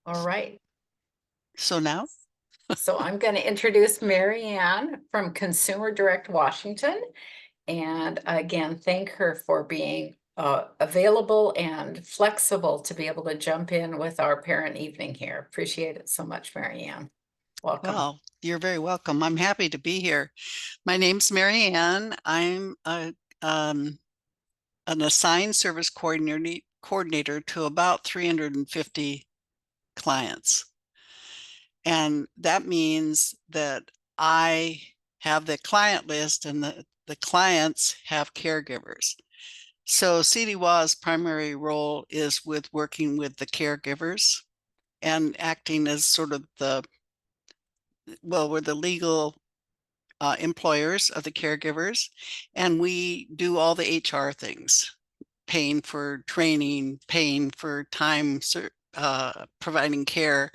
All right. So now, So I'm going to introduce Mary Ann from Consumer Direct Washington. And again, thank her for being available and flexible to be able to jump in with our parent evening here. Appreciate it so much, Mary Ann. Welcome. well, you're very welcome. I'm happy to be here. My name's Mary Ann. Um, an assigned service coordinator to about 350 clients. And that means that I have the client list and the clients have caregivers. So CDWA's primary role is with working with the caregivers and acting as sort of we're the legal employers of the caregivers, and we do all the HR things, paying for training, paying for time, providing care,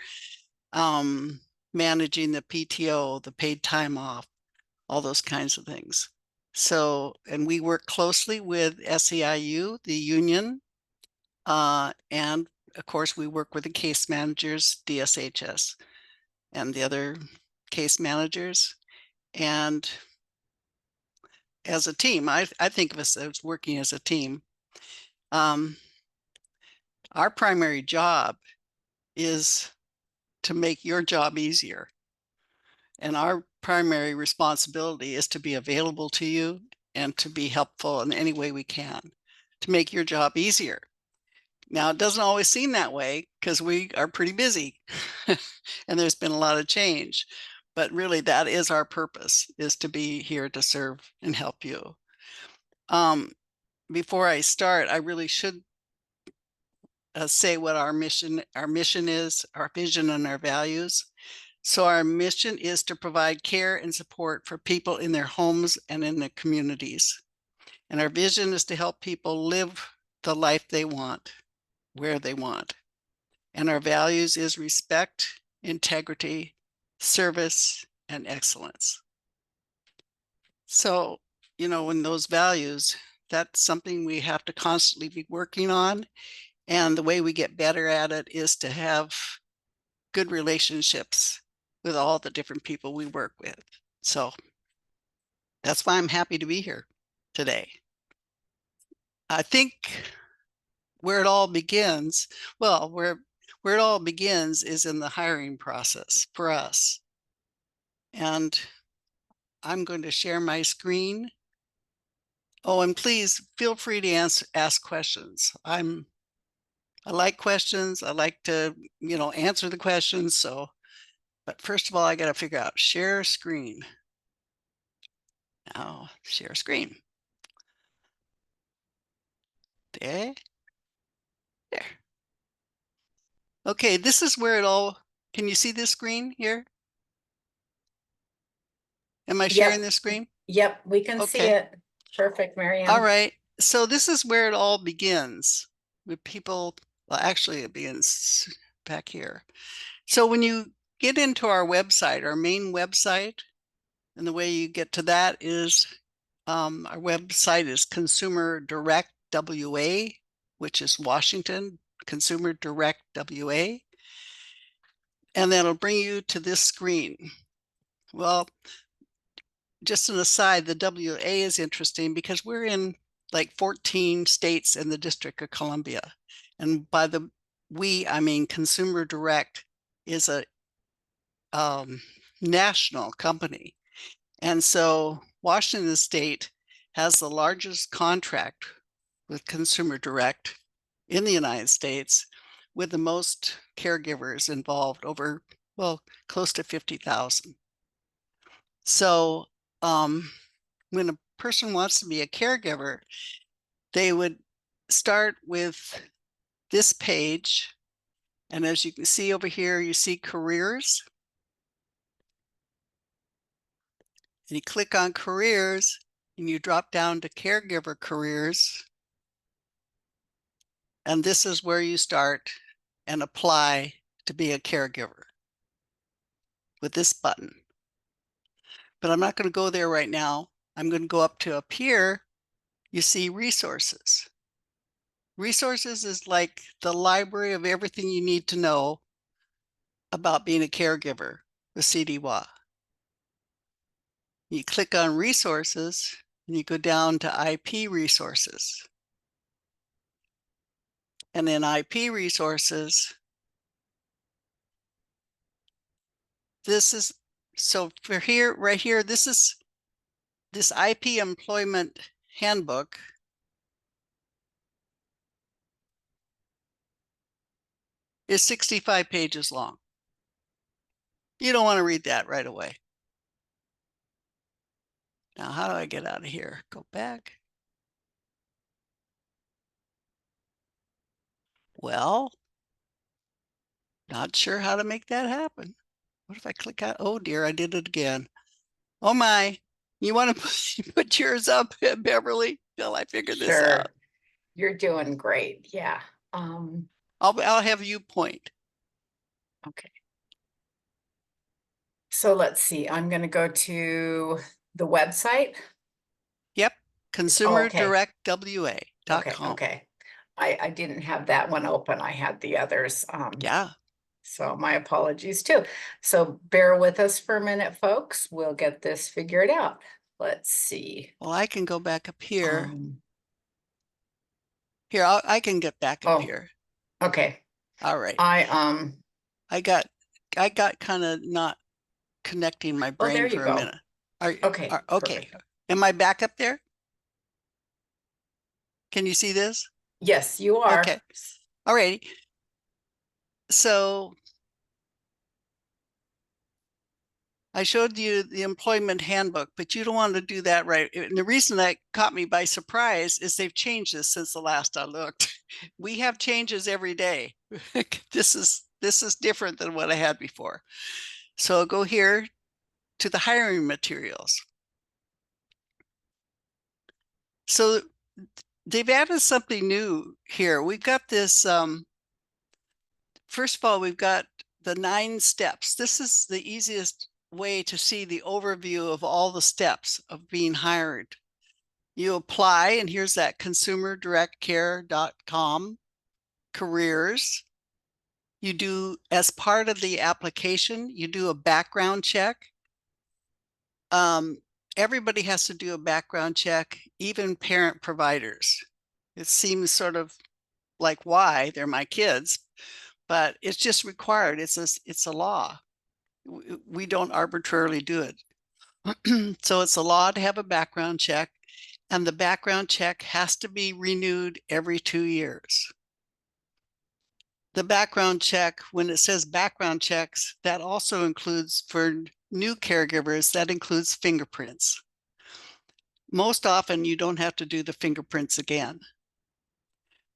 um, managing the PTO, the paid time off, all those kinds of things. So, and we work closely with SEIU, the union, and of course, we work with the case managers, DSHS, and the other case managers. And as a team, I think of us as working as a team. Um, our primary job is to make your job easier. And our primary responsibility is to be available to you and to be helpful in any way we can to make your job easier. Now, it doesn't always seem that way because we are pretty busy and there's been a lot of change. But really, that is our purpose, is to be here to serve and help you. Before I start, I really should say what our mission is, our vision, and our values. So our mission is to provide care and support for people in their homes and in their communities. And our vision is to help people live the life they want, where they want. And our values is respect, integrity, service, and excellence. So, in those values, that's something we have to constantly be working on. And the way we get better at it is to have good relationships with all the different people we work with. So that's why I'm happy to be here today. I think where it all begins, where it all begins is in the hiring process for us. And I'm going to share my screen. Oh, and please feel free to ask questions. I like questions. I like to, answer the questions. So, but first of all, I got to figure out share screen. Now, share screen. There. There. Okay, this is where it all, can you see this screen here? Am I sharing Yep. this screen? Yep. We can see Okay. it. Perfect, Mary All Ann. right. So this is where it all begins with people. Well, actually, it begins back here. So when you get into our website, our main website, and the way you get to that is our website is Consumer Direct WA, which is Washington, Consumer Direct WA. And that'll bring you to this screen. Well, just an aside, the WA is interesting because we're in like 14 states in the District of Columbia. And by I mean Consumer Direct is a national company. And so Washington State has the largest contract with Consumer Direct in the United States, with the most caregivers involved, over, well, close to 50,000. So when a person wants to be a caregiver, they would start with this page. And as you can see over here, you see careers. And you click on careers and you drop down to caregiver careers. And this is where you start and apply to be a caregiver with this button. But I'm not going to go there right now. I'm going to go up here. You see resources. Resources is like the library of everything you need to know about being a caregiver with CDWA. You click on resources and you go down to IP resources. And in IP resources, this is, so for here, right here, this is this IP employment handbook is 65 pages long. You don't want to read that right away. Now, how do I get out of here? Go back. Well, not sure how to make that happen. What if I click out? Oh dear, I did it again. Oh my. You want to put yours up, Beverly, till I figure this out? Sure, you're doing great. Yeah. Um, I'll have you point. okay. So let's see, I'm gonna go to the website. Yep, Okay, okay, consumerdirectwa.com. okay. I didn't have that one open. I had the others. Yeah, So my apologies too. So bear with us for a minute, folks. We'll get this figured out. Let's see. well, I can go back up here. Um, Here, I can get back up oh, here. okay. All right. I I got I got kind of not connecting my oh, there brain you for a go. minute. Okay, Okay. perfect. Am I back up there? Can you see this? Yes, you Okay. are. All righty. So I showed you the employment handbook, but you don't want to do that right. And the reason that caught me by surprise is they've changed this since the last I looked. We have changes every day. This is different than what I had before. So I'll go here to the hiring materials. So they've added something new here. We've got this, first of all, we've got the 9 steps. This is the easiest way to see the overview of all the steps of being hired. You apply, and here's that consumerdirectcare.com careers. You do, as part of the application, you do a background check. Everybody has to do a background check, even parent providers. It seems sort of like, why? They're my kids, but it's just required. It's a law. We don't arbitrarily do it. So it's a law to have a background check, and the background check has to be renewed every 2 years. The background check, when it says background checks, that also includes, for new caregivers, that includes fingerprints. Most often you don't have to do the fingerprints again,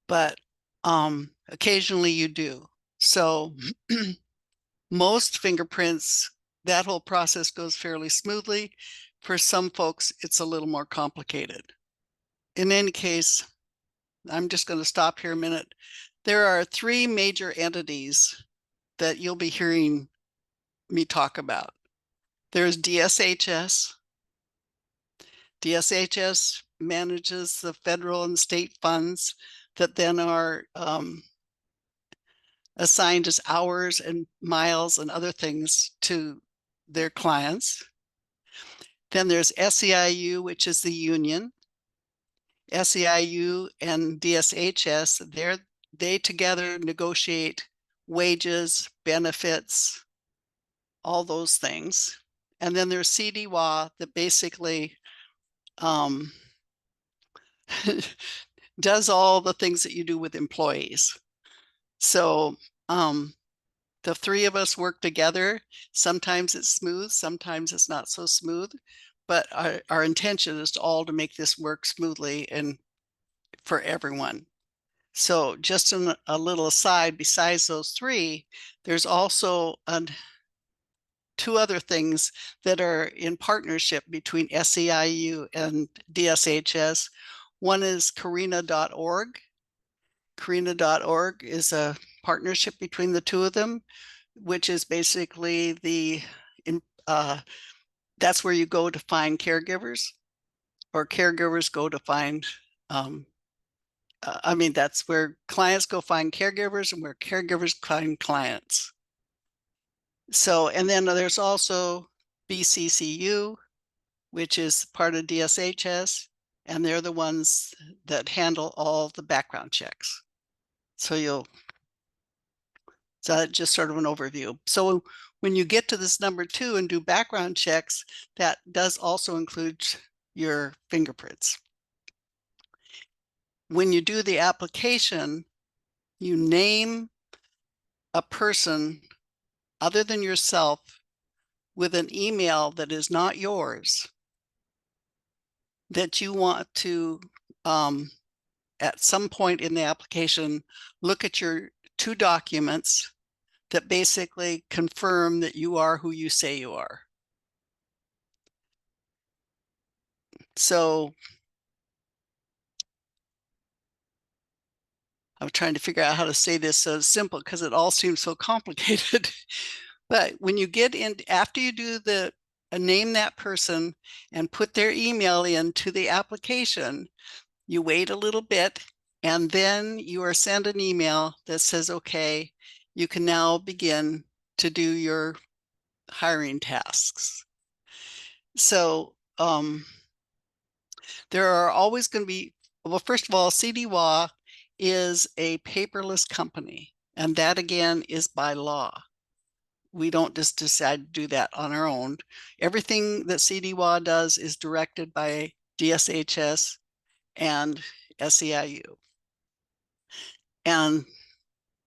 but occasionally you do. So most fingerprints, that whole process goes fairly smoothly. For some folks, it's a little more complicated. In any case, I'm just going to stop here a minute. There are 3 major entities that you'll be hearing me talk about. There's DSHS. DSHS manages the federal and state funds that then are assigned as hours and miles and other things to their clients. Then there's SEIU, which is the union. SEIU and DSHS, they together negotiate wages, benefits, all those things. And then there's CDWA that basically does all the things that you do with employees. So the 3 of us work together. Sometimes it's smooth, sometimes it's not so smooth, but our intention is all to make this work smoothly and for everyone. So just a little aside, besides those 3, there's also 2 other things that are in partnership between SEIU and DSHS. One is Carina.org. Carina.org is a partnership between the 2 of them, which is basically that's where you go to find caregivers, or caregivers go to find, that's where clients go find caregivers and where caregivers find clients. So, and then there's also BCCU, which is part of DSHS, and they're the ones that handle all the background checks. So that's just sort of an overview. So when you get to this number 2 and do background checks, that does also include your fingerprints. When you do the application, you name a person other than yourself with an email that is not yours that you want to, at some point in the application, look at your 2 documents that basically confirm that you are who you say you are. So I'm trying to figure out how to say this so it's simple because it all seems so complicated. But when you get in, after you do the name that person and put their email into the application, you wait a little bit and then you are sent an email that says, okay, you can now begin to do your hiring tasks. So there are always going to be, well, first of all, CDWA is a paperless company, and that again is by law. We don't just decide to do that on our own. Everything that CDWA does is directed by DSHS and SEIU. And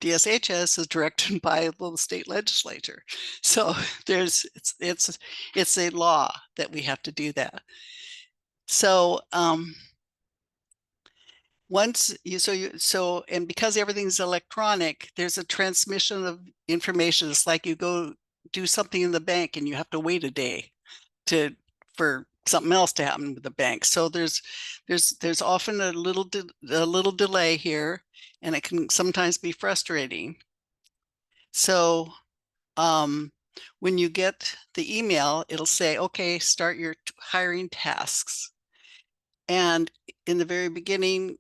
DSHS is directed by the state legislature. So it's a law that we have to do that. So once and because everything's electronic, there's a transmission of information. It's like you go do something in the bank and you have to wait a day for something else to happen with the bank. So there's often a little delay here, and it can sometimes be frustrating. So when you get the email, it'll say, okay, start your hiring tasks. And in the very beginning,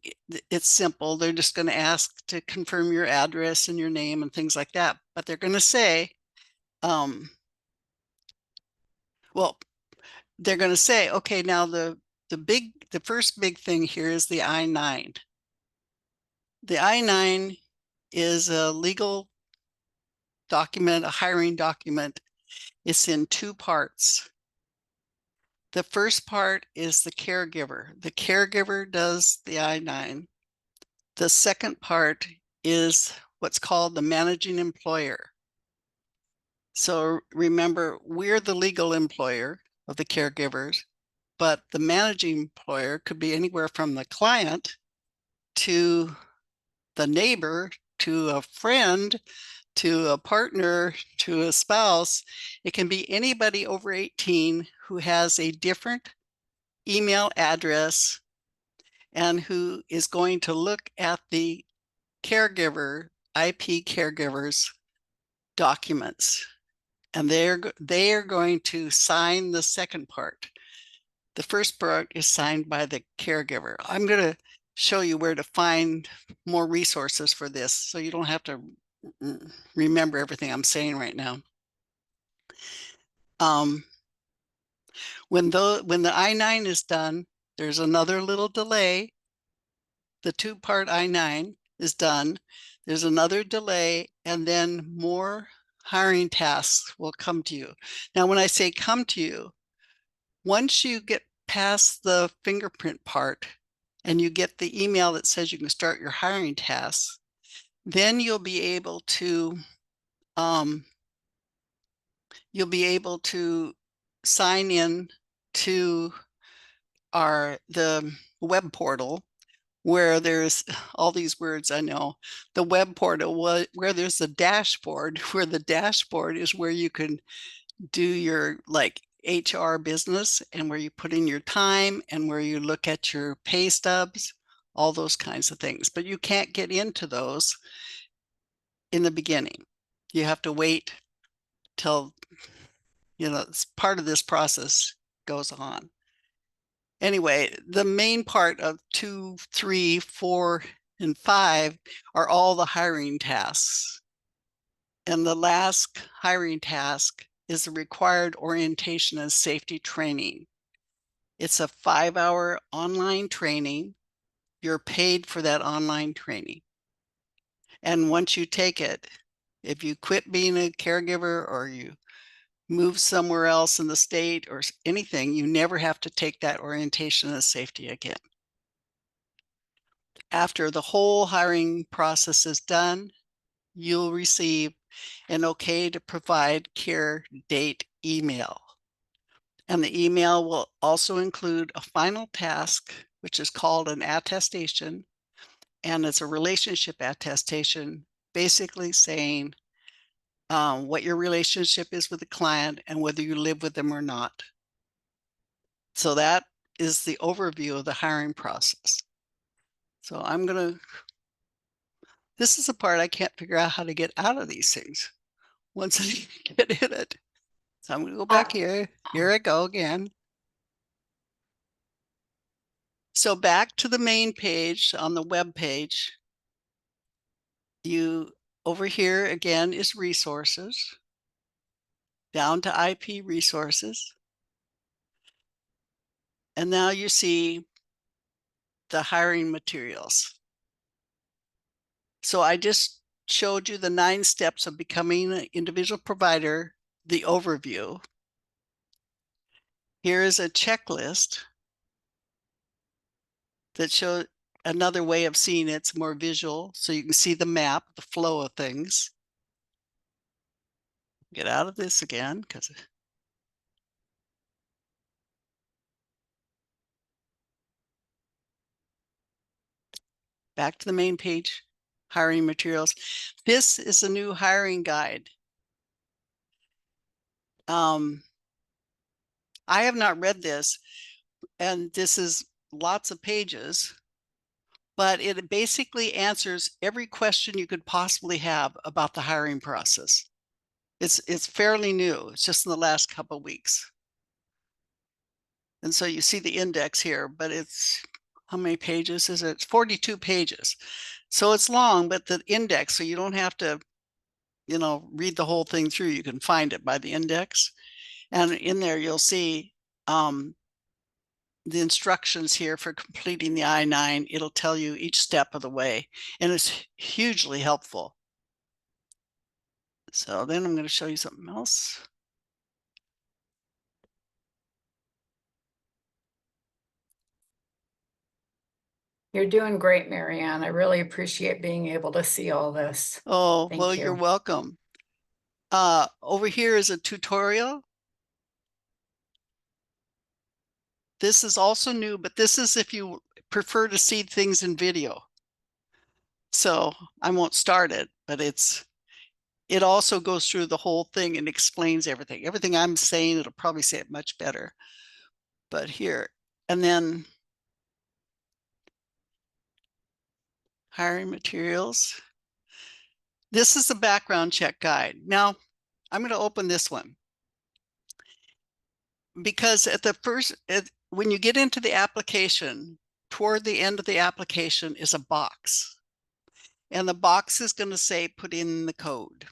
it's simple. They're just going to ask to confirm your address and your name and things like that. But they're going to say, well, they're going to say, okay, now the first big thing here is the I-9. The I-9 is a legal document, a hiring document. It's in 2 parts. The first part is the caregiver. The caregiver does the I-9. The second part is what's called the managing employer. So remember, we're the legal employer of the caregivers, but the managing employer could be anywhere from the client to the neighbor to a friend to a partner to a spouse. It can be anybody over 18 who has a different email address and who is going to look at the caregiver, IP caregivers documents. And they are going to sign the second part. The first part is signed by the caregiver. I'm going to show you where to find more resources for this so you don't have to remember everything I'm saying right now. When the I-9 is done, there's another little delay. The 2-part I-9 is done. There's another delay, and then more hiring tasks will come to you. Now, when I say come to you, once you get past the fingerprint part and you get the email that says you can start your hiring tasks, then you'll be able to sign in to the web portal where there's all these words I know. The web portal where there's a dashboard, where the dashboard is where you can do your like HR business and where you put in your time and where you look at your pay stubs, all those kinds of things. But you can't get into those in the beginning. You have to wait till, part of this process goes on. Anyway, the main part of 2, 3, 4, and 5 are all the hiring tasks. And the last hiring task is the required orientation and safety training. It's a 5-hour online training. You're paid for that online training. And once you take it, if you quit being a caregiver or you move somewhere else in the state or anything, you never have to take that orientation and safety again. After the whole hiring process is done, you'll receive an okay to provide care date email. And the email will also include a final task, which is called an attestation. And it's a relationship attestation, basically saying what your relationship is with the client and whether you live with them or not. So that is the overview of the hiring process. So this is the part I can't figure out how to get out of these things once I get in it. So I'm gonna go back here. Here I go again. So back to the main page on the web page, over here again is resources, down to IP resources. And now you see the hiring materials. So I just showed you the 9 steps of becoming an individual provider, the overview. Here is a checklist that shows another way of seeing it. It's more visual, so you can see the map, the flow of things. Get out of this again, because back to the main page, hiring materials. This is a new hiring guide. I have not read this, and this is lots of pages, but it basically answers every question you could possibly have about the hiring process. It's fairly new. It's just in the last couple of weeks. And so you see the index here, but it's, how many pages is it? It's 42 pages. So it's long, but the index, so you don't have to, read the whole thing through. You can find it by the index. And in there, you'll see the instructions here for completing the I-9. It'll tell you each step of the way, and it's hugely helpful. So then I'm going to show you something else. You're doing great, Marianne. I really appreciate being able to see all this. Oh, Thank well, you. you're welcome. Over here is a tutorial. This is also new, but this is if you prefer to see things in video. So I won't start it, but it also goes through the whole thing and explains everything. Everything I'm saying, it'll probably say it much better. But here, and then hiring materials. This is the background check guide. Now, I'm going to open this one because when you get into the application, toward the end of the application is a box. And the box is going to say, put in the code.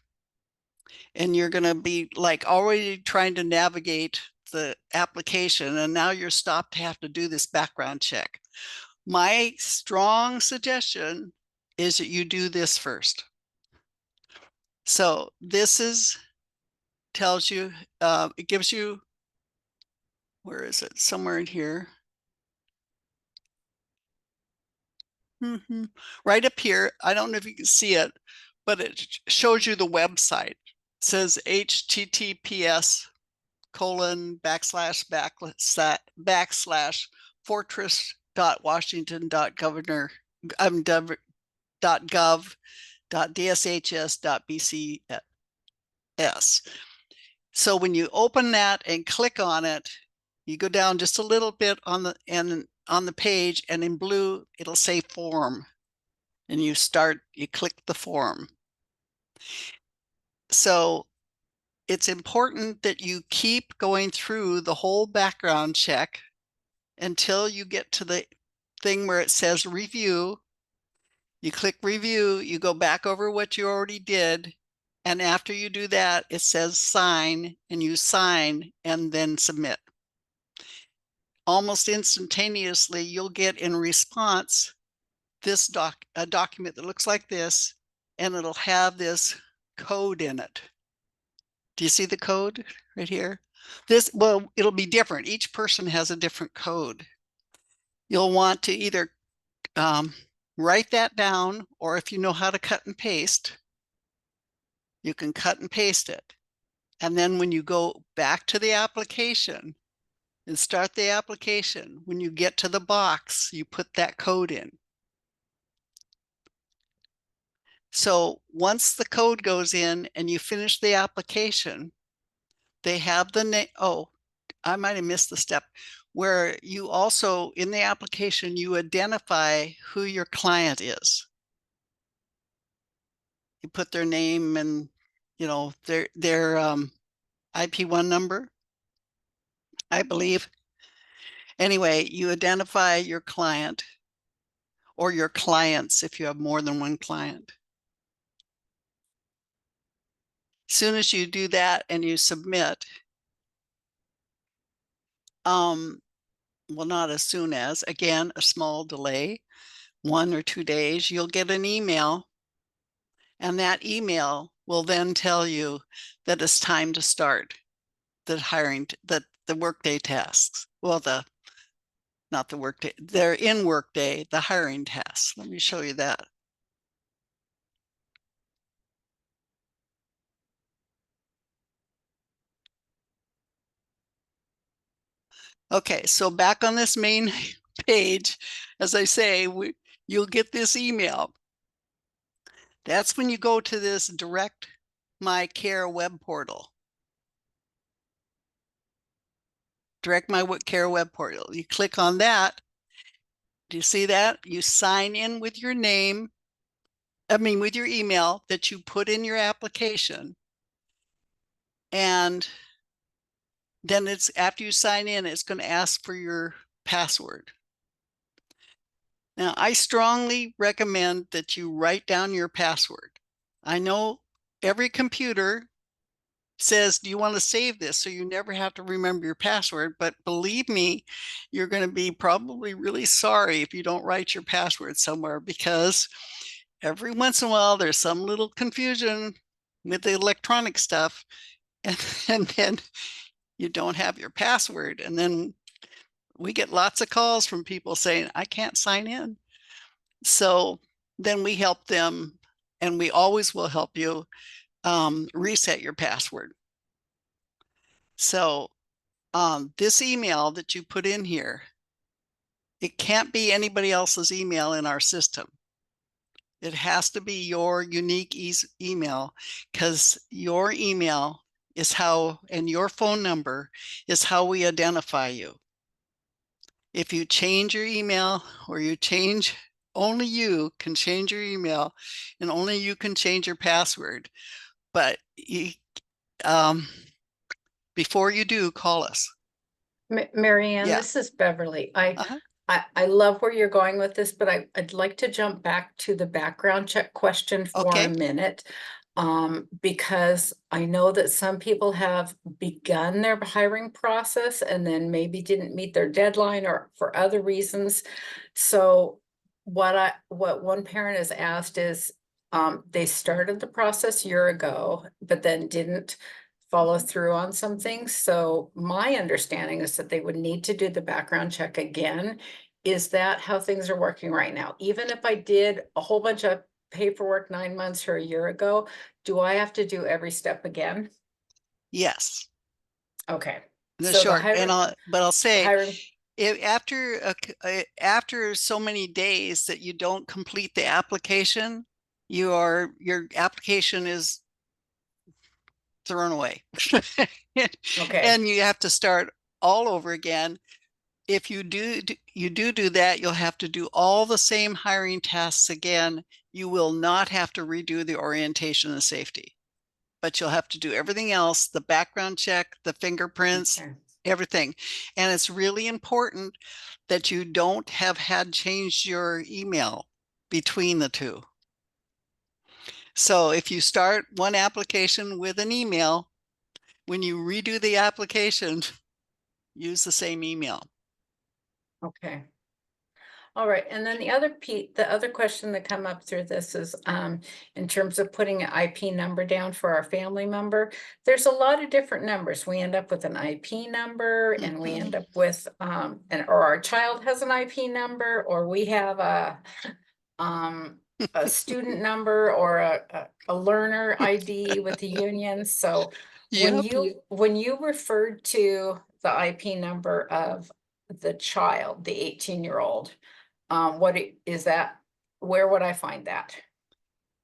And you're going to be like already trying to navigate the application. And now you're stopped to have to do this background check. My strong suggestion is that you do this first. So this tells you, it gives you, where is it? Somewhere in here. Right up here. I don't know if you can see it, but it shows you the website. It says https://fortress.washington.gov.dshs.bcs. So when you open that and click on it, you go down just a little bit on the page, and in blue it'll say form, and you click the form. So it's important that you keep going through the whole background check until you get to the thing where it says review. You click review, you go back over what you already did, And after you do that, it says sign, and you sign and then submit. Almost instantaneously, you'll get in response a document that looks like this, and it'll have this code in it. Do you see the code right here? Well, it'll be different. Each person has a different code. You'll want to either write that down, or if you know how to cut and paste, you can cut and paste it. And then when you go back to the application and start the application, when you get to the box, you put that code in. So once the code goes in and you finish the application, they have the name. Oh, I might have missed the step where you also, in the application, you identify who your client is. You put their name and, their IP1 number, I believe. Anyway, you identify your client or your clients if you have more than one client. As soon as you do that and you submit, well, not as soon as, again, a small delay, 1 or 2 days, you'll get an email, and that email will then tell you that it's time to start the workday tasks. Well, not the workday, they're in workday, the hiring tasks. Let me show you that. Okay, so back on this main page, as I say, you'll get this email. That's when you go to this Direct My Care web portal. Direct My Care web portal. You click on that. Do you see that? You sign in with your name, with your email that you put in your application. And then after you sign in, it's going to ask for your password. Now, I strongly recommend that you write down your password. I know every computer says, do you want to save this so you never have to remember your password? But believe me, you're going to be probably really sorry if you don't write your password somewhere, because every once in a while there's some little confusion with the electronic stuff, and then you don't have your password. And then we get lots of calls from people saying, I can't sign in. So then we help them, and we always will help you reset your password. So this email that you put in here, it can't be anybody else's email in our system. It has to be your unique email, because your email is how, and your phone number is how we identify you. If you change your email, or only you can change your email, and only you can change your password. But before you do, call us. Marianne, Yeah. this is Beverly. I, Uh-huh. I, I love where you're going with this, but I'd like to jump back to the background check question for a Okay. minute. Because I know that some people have begun their hiring process and then maybe didn't meet their deadline or for other reasons. So what one parent has asked is, they started the process a year ago, but then didn't follow through on some things. So my understanding is that they would need to do the background check again. Is that how things are working right now? Even if I did a whole bunch of paperwork 9 months or a year ago, do I have to do every step again? Yes. Okay. The So the short, I'll say, hiring, if after so many days that you don't complete the application, your application is thrown away. okay. And you have to start all over again. If you do that, you'll have to do all the same hiring tasks again. You will not have to redo the orientation and safety, but you'll have to do everything else, the background check, the fingerprints, Okay. everything. And it's really important that you don't have had changed your email between the two. So if you start one application with an email, when you redo the application, use the same email. Okay. All right, and then the other question that come up through this is, in terms of putting an IP number down for our family member, there's a lot of different numbers. We end up with an IP number and we end up with, or our child has an IP number, or we have um, a student number or a learner ID with the union. So Yep. when you referred to the IP number of the child, the 18-year-old, is that, where would I find that?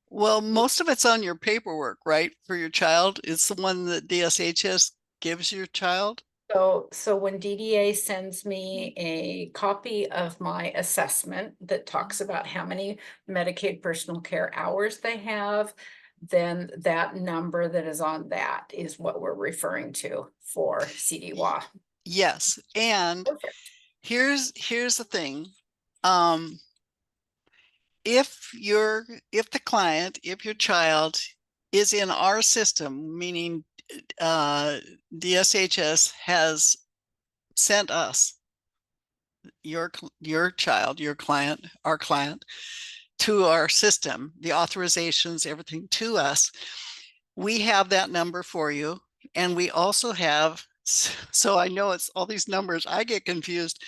Well, most of it's on your paperwork, right? For your child. It's the one that DSHS gives your child. So when DDA sends me a copy of my assessment that talks about how many Medicaid personal care hours they have, then that number that is on that is what we're referring to for CDWA. Yes. And Perfect. here's the thing. Um, if the client, if your child is in our system, meaning DSHS has sent us your child, your client, our client, to our system, the authorizations, everything to us, we have that number for you. And we also have, so I know it's all these numbers, I get confused.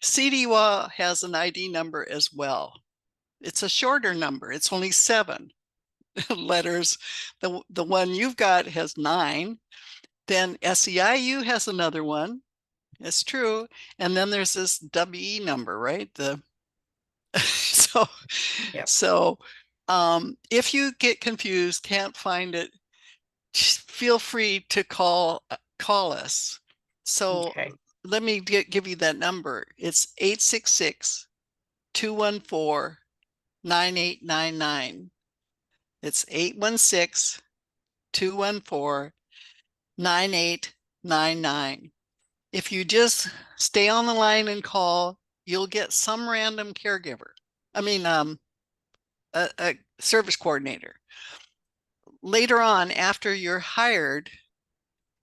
CDWA has an ID number as well. It's a shorter number. It's only 7 letters. The one you've got has 9. Then SEIU has another one. It's true. And then there's this WE number, right? So Yep. so if you get confused, can't find it, feel free to call us. So Okay. let me give you that number. It's 866-214-9899. It's 816-214-9899. If you just stay on the line and call, you'll get some random caregiver. I mean, a service coordinator. Later on, after you're hired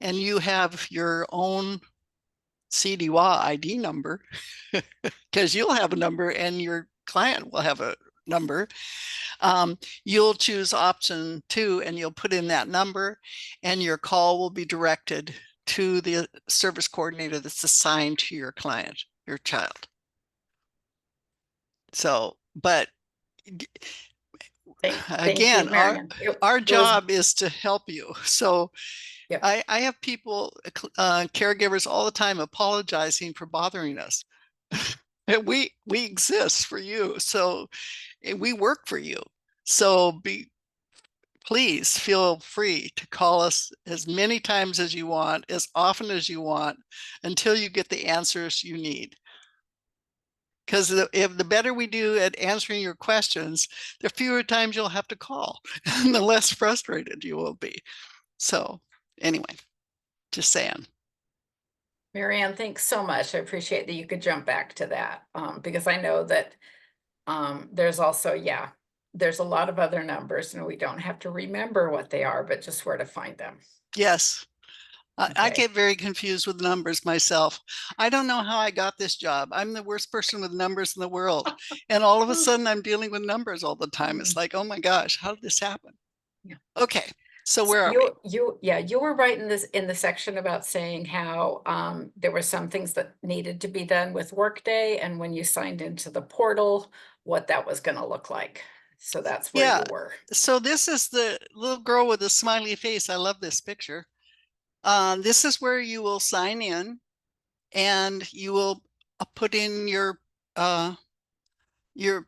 and you have your own CDWA ID number, because you'll have a number and your client will have a number, you'll choose option 2 and you'll put in that number and your call will be directed to the service coordinator that's assigned to your client, your child. So, but Thank you, again, Marion. our It was, job is to help you. So yep. I have people, caregivers all the time apologizing for bothering us. And we exist for you. So we work for you. So please feel free to call us as many times as you want, as often as you want, until you get the answers you need. Because if the better we do at answering your questions, the fewer times you'll have to call and the less frustrated you will be. So anyway, just saying. Marianne, thanks so much. I appreciate that you could jump back to that, because I know that there's also, yeah, there's a lot of other numbers and we don't have to remember what they are, but just where to find them. Yes, I Okay. get very confused with numbers myself. I don't know how I got this job. I'm the worst person with numbers in the world. And all of a sudden I'm dealing with numbers all the time. It's like, oh my gosh, how did this happen? Yeah. Okay, so So where are we? yeah, you were right in this, in the section about saying how there were some things that needed to be done with Workday, and when you signed into the portal, what that was going to look like. So that's where Yeah, you were. so this is the little girl with a smiley face. I love this picture. This is where you will sign in and you will put in your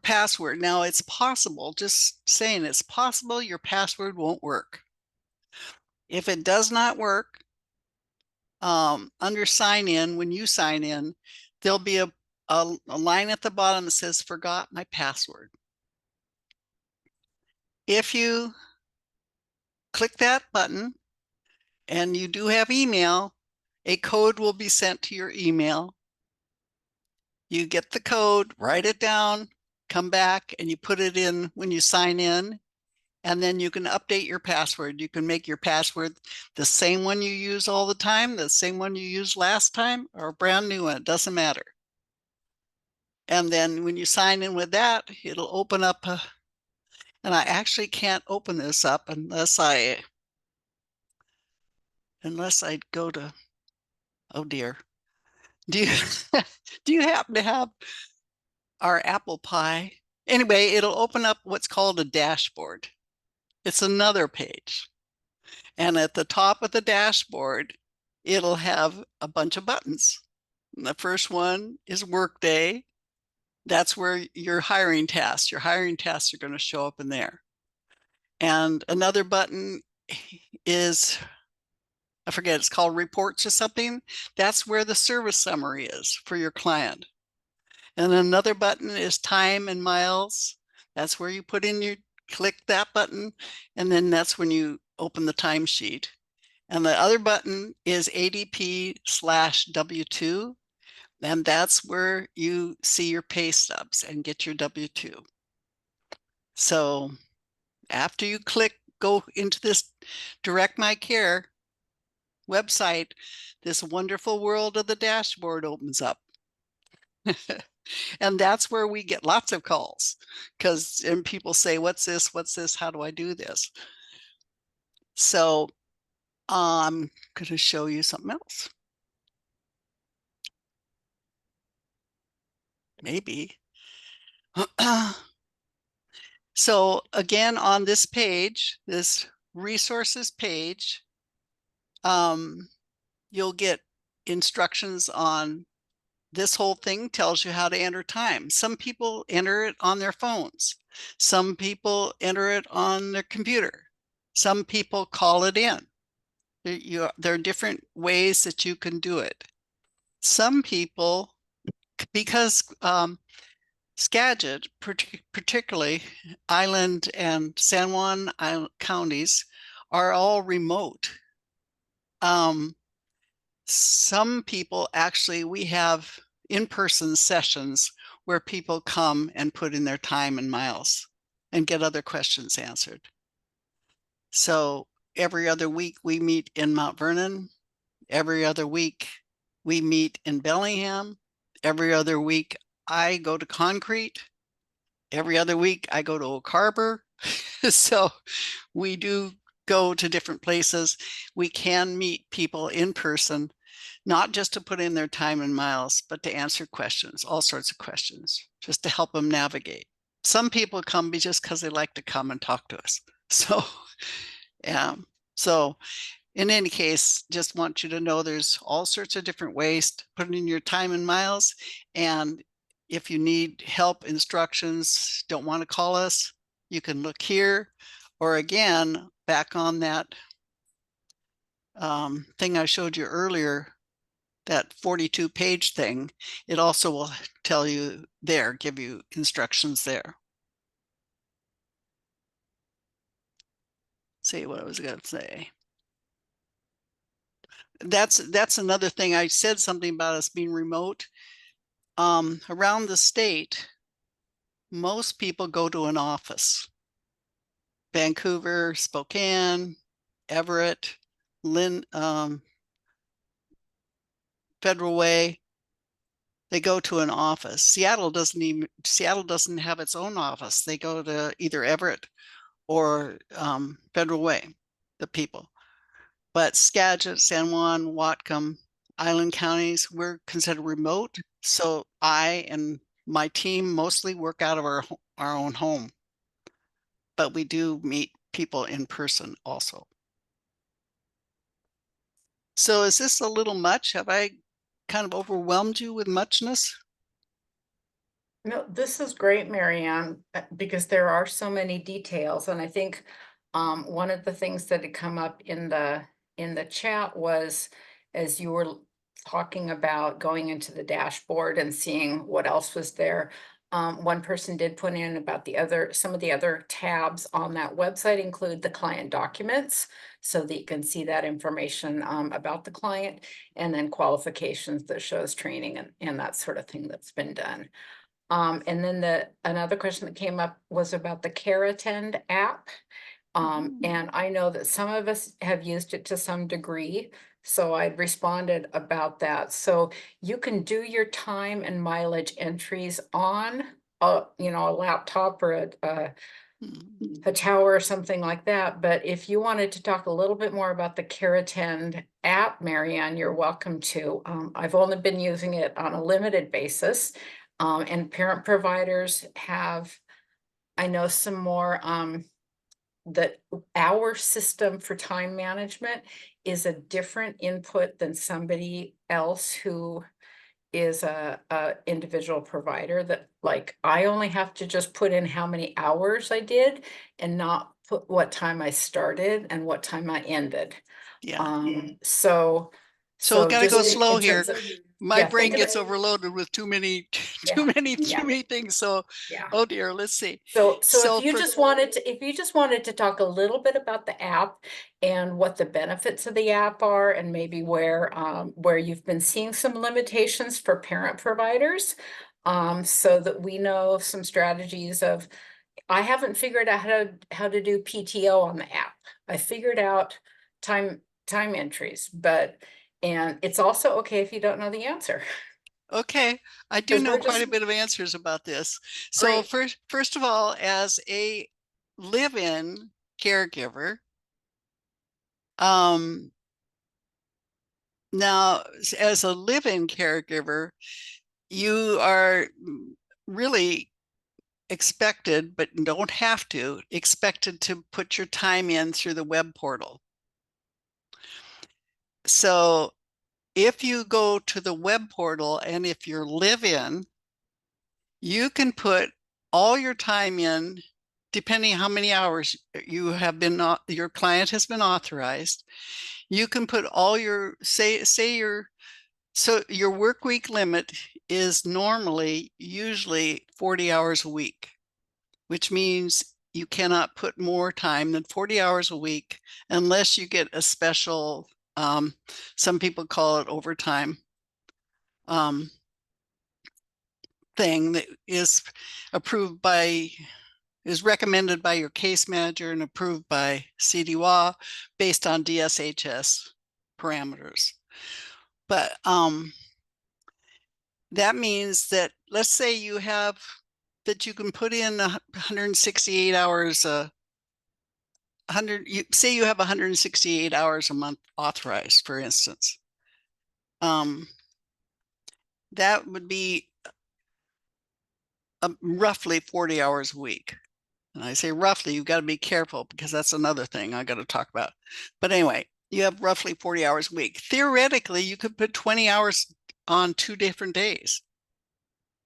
password. Now it's possible, just saying, it's possible your password won't work. If it does not work, under sign in, when you sign in, there'll be a line at the bottom that says forgot my password. If you click that button and you do have email, a code will be sent to your email. You get the code, write it down, come back, and you put it in when you sign in. And then you can update your password. You can make your password the same one you use all the time, the same one you used last time, or a brand new one. It doesn't matter. And then when you sign in with that, it'll open up and I actually can't open this up unless I go to, oh dear. Do you do you happen to have our apple pie? Anyway, it'll open up what's called a dashboard. It's another page. And at the top of the dashboard, it'll have a bunch of buttons. And the first one is Workday. That's where your hiring tasks are going to show up in there. And another button is, I forget, it's called reports or something. That's where the service summary is for your client. And another button is time and miles. That's where you put in your, click that button, and then that's when you open the timesheet. And the other button is ADP/W2, and that's where you see your pay stubs and get your W2. So after you go into this Direct My Care website, this wonderful world of the dashboard opens up. And that's where we get lots of calls because and people say, what's this? What's this? How do I do this? So I'm going to show you something else. Maybe. So again, on this page, this resources page, you'll get instructions on this whole thing tells you how to enter time. Some people enter it on their phones. Some people enter it on their computer. Some people call it in. There are different ways that you can do it. Some people, because Skagit, particularly Island and San Juan counties, are all remote. Some people actually, we have in-person sessions where people come and put in their time and miles and get other questions answered. So every other week we meet in Mount Vernon. Every other week we meet in Bellingham. Every other week I go to Concrete. Every other week I go to Oak Harbor. So we do go to different places. We can meet people in person, not just to put in their time and miles, but to answer questions, all sorts of questions, just to help them navigate. Some people come just because they like to come and talk to us. So, yeah. So in any case, just want you to know there's all sorts of different ways to put in your time and miles. And if you need help, instructions, don't want to call us, you can look here, or again, back on that thing I showed you earlier, that 42-page thing, it also will tell you there, give you instructions there. See what I was going to say. That's another thing. I said something about us being remote. Around the state, most people go to an office. Vancouver, Spokane, Everett, Federal Way, they go to an office. Seattle doesn't have its own office. They go to either Everett or Federal Way, the people. But Skagit, San Juan, Whatcom, Island counties, we're considered remote. So I and my team mostly work out of our own home, but we do meet people in person also. So is this a little much? Have I kind of overwhelmed you with muchness? No, this is great, Marianne, because there are so many details, and I think one of the things that had come up in the chat was as you were talking about going into the dashboard and seeing what else was there. One person did put in about some of the other tabs on that website include the client documents, so that you can see that information about the client, and then qualifications that shows training and that sort of thing that's been done. And then another question that came up was about the Care Attend app. And I know that some of us have used it to some degree, so I'd responded about that. So you can do your time and mileage entries on a laptop or a tower or something like that. But if you wanted to talk a little bit more about the Care Attend app, Marianne, you're welcome to. I've only been using it on a limited basis, and parent providers have, I know some more. That our system for time management is a different input than somebody else who is a individual provider, that like I only have to just put in how many hours I did and not put what time I started and what time I ended. Yeah. So So so gotta just go slow in here. terms of, My yeah, brain think of gets it. overloaded with too many, Yeah, too yeah, many things. So, yeah. oh dear, let's see. So if So you for, just wanted to, talk a little bit about the app and what the benefits of the app are, and maybe where you've been seeing some limitations for parent providers, so that we know some strategies of, I haven't figured out how to do PTO on the app. I figured out time entries, and it's also okay if you don't know the answer, okay, I do because know we're quite just a bit of answers about this. So great. first of all, as a live-in caregiver, um, now as a live-in caregiver, you are really expected, but don't have to, expected to put your time in through the web portal. So if you go to the web portal and if you're live-in, you can put all your time in, depending how many hours you have been, your client has been authorized. You can put all your, say your work week limit is normally usually 40 hours a week, which means you cannot put more time than 40 hours a week unless you get a special, some people call it overtime, um, thing that is approved by, is recommended by your case manager and approved by CDWA based on DSHS parameters. But that means that, let's say you have, that you can put in 168 hours, 100, you say you have 168 hours a month authorized, for instance. That would be roughly 40 hours a week. And I say roughly, you've got to be careful because that's another thing I got to talk about. But anyway, you have roughly 40 hours a week. Theoretically, you could put 20 hours on 2 different days.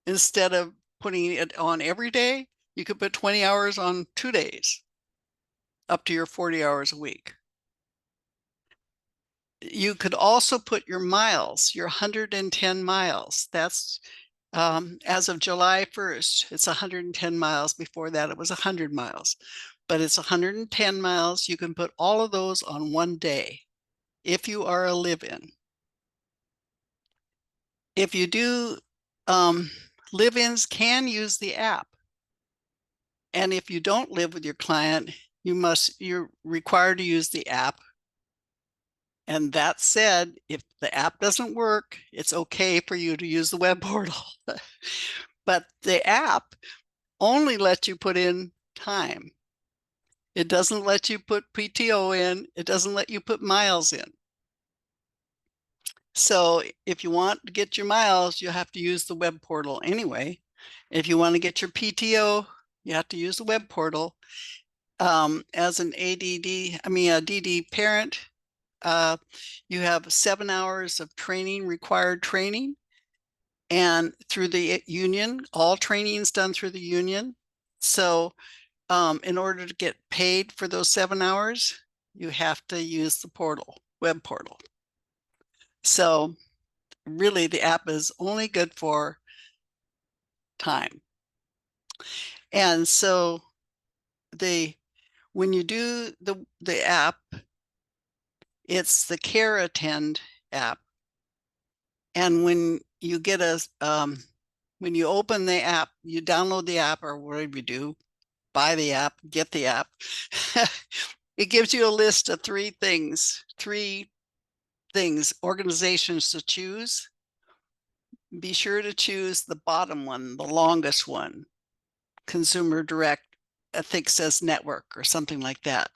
Instead of putting it on every day, you could put 20 hours on 2 days, up to your 40 hours a week. You could also put your miles, your 110 miles. That's as of July 1st, it's 110 miles. Before that, it was 100 miles. But it's 110 miles. You can put all of those on one day if you are a live-in. If you do, live-ins can use the app. And if you don't live with your client, you're required to use the app. And that said, if the app doesn't work, it's okay for you to use the web portal. But the app only lets you put in time. It doesn't let you put PTO in. It doesn't let you put miles in. So if you want to get your miles, you have to use the web portal anyway. If you want to get your PTO, you have to use the web portal. As an ADD, a DD parent, you have 7 hours of training, required training, and through the union, all training is done through the union. So in order to get paid for those 7 hours, you have to use the portal, web portal. So really the app is only good for time. And so when you do the app, it's the Care Attend app. And when you get When you open the app, you download the app or whatever you do, buy the app, get the app. It gives you a list of three things, organizations to choose. Be sure to choose the bottom one, the longest one, Consumer Direct, I think says network or something like that.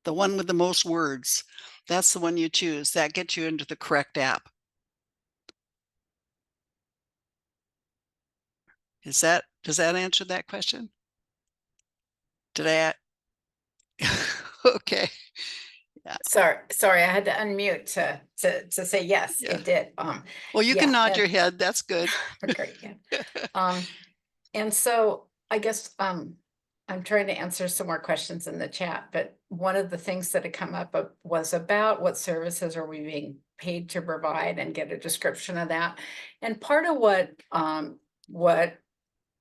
The one with the most words, that's the one you choose. That gets you into the correct app. Does that answer that question? Did I? Okay. Yeah. Sorry, I had to unmute to say yes, Yeah. it did. Well, you can Yeah, nod and your head. That's good. great, yeah. Um, and so I guess I'm trying to answer some more questions in the chat, but one of the things that had come up was about what services are we being paid to provide and get a description of that. And part of what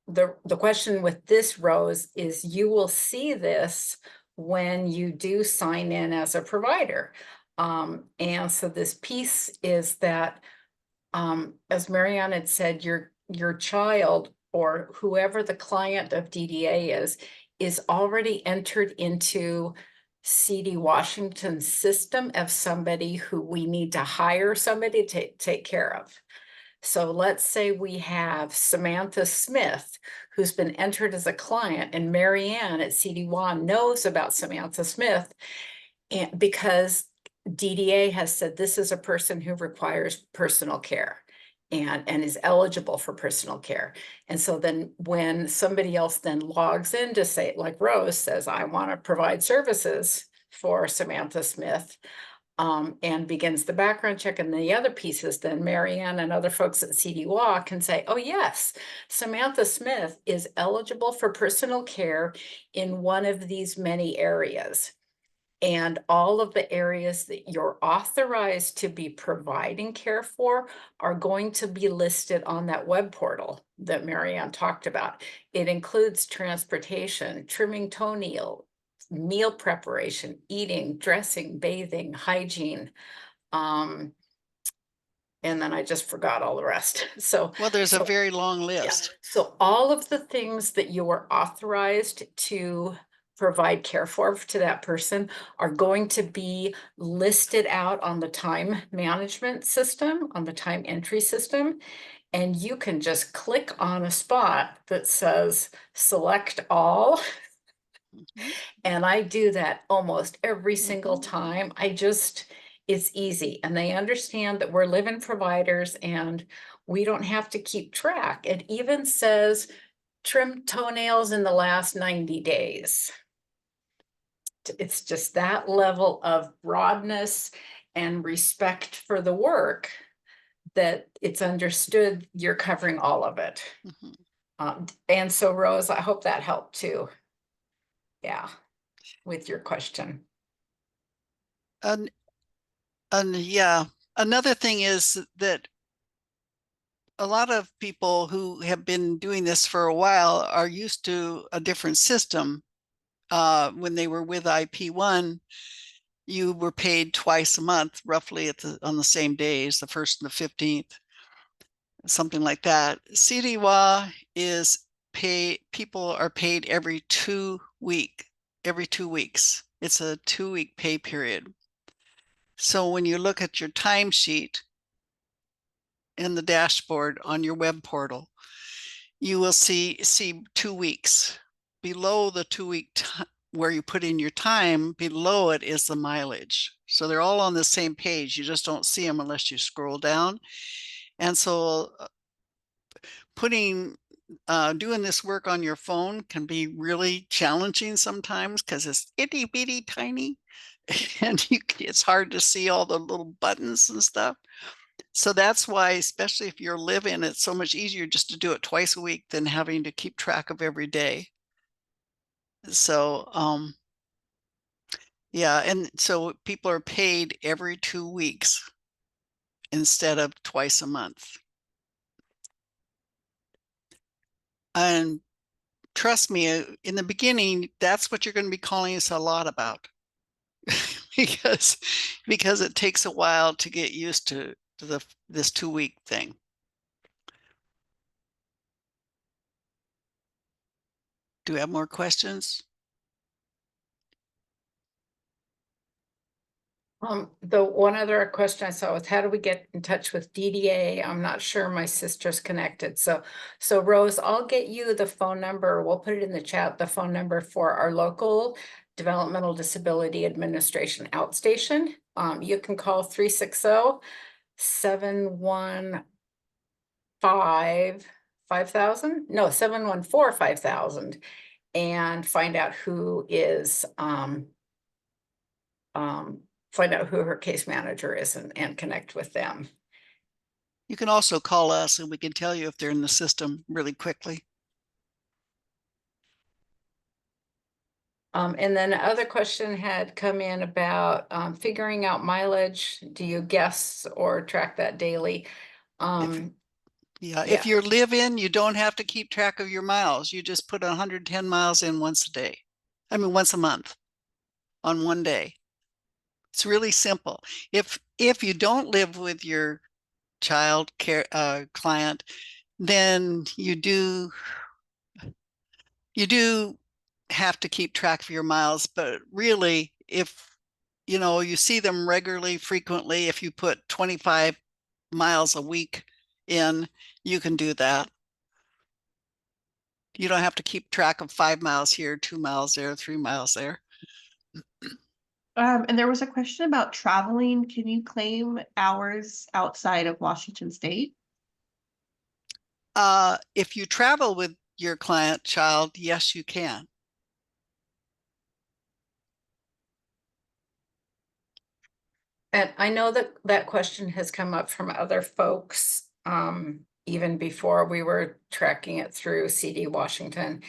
the question with this, Rose, is you will see this when you do sign in as a provider. And so this piece is that, as Marianne had said, your child or whoever the client of DDA is already entered into CD Washington's system of somebody who we need to hire somebody to take care of. So let's say we have Samantha Smith, who's been entered as a client, and Marianne at CD1 knows about Samantha Smith, and because DDA has said this is a person who requires personal care and is eligible for personal care. And so then when somebody else then logs in to say, like Rose says, I want to provide services for Samantha Smith, and begins the background check and the other pieces, then Marianne and other folks at CDWA can say, oh yes, Samantha Smith is eligible for personal care in one of these many areas. And all of the areas that you're authorized to be providing care for are going to be listed on that web portal that Marianne talked about. It includes transportation, trimming toenail, meal preparation, eating, dressing, bathing, hygiene. And then I just forgot all the rest. Well, there's a very long Yeah, list. so all of the things that you are authorized to provide care for to that person are going to be listed out on the time management system, on the time entry system. And you can just click on a spot that says select all. Mhm, And I do that almost every single mhm. time. It's easy. And they understand that we're living providers and we don't have to keep track. It even says trim toenails in the last 90 days. It's just that level of broadness and respect for the work that it's understood you're covering all of it. Mhm. And so Rose, I hope that helped too. Yeah, with your question. And yeah, another thing is that a lot of people who have been doing this for a while are used to a different system. When they were with IP1, you were paid twice a month, roughly on the same days, the 1st and the 15th, something like that. CDWA is people are paid every 2 weeks. It's a 2-week pay period. So when you look at your timesheet in the dashboard on your web portal, you will see 2 weeks. Below the 2-week where you put in your time, below it is the mileage. So they're all on the same page. You just don't see them unless you scroll down. And so doing this work on your phone can be really challenging sometimes because it's itty bitty tiny and it's hard to see all the little buttons and stuff. So that's why, especially if you're living, it's so much easier just to do it twice a week than having to keep track of every day. So, yeah, and so people are paid every 2 weeks instead of twice a month. And trust me, in the beginning, that's what you're going to be calling us a lot about because it takes a while to get used to this 2-week thing. Do we have more questions? The one other question I saw was, how do we get in touch with DDA? I'm not sure my sister's connected. So Rose, I'll get you the phone number. We'll put it in the chat, the phone number for our local Developmental Disability Administration outstation. You can call 360-715-5000. No, 714-5000, and find out who is find out who her case manager is and connect with them. You can also call us and we can tell you if they're in the system really quickly. And then the other question had come in about figuring out mileage. Do you guess or track that daily? Yeah, Yeah. if you're live-in, you don't have to keep track of your miles. You just put 110 miles in once a day. I mean, once a month on one day. It's really simple. If you don't live with your child care client, then you do have to keep track of your miles. But really, if you see them regularly, frequently, if you put 25 miles a week in, you can do that. You don't have to keep track of 5 miles here, 2 miles there, 3 miles there. And there was a question about traveling. Can you claim hours outside of Washington State? If you travel with your client child, yes, you can. And I know that that question has come up from other folks, even before we were tracking it through CD Washington.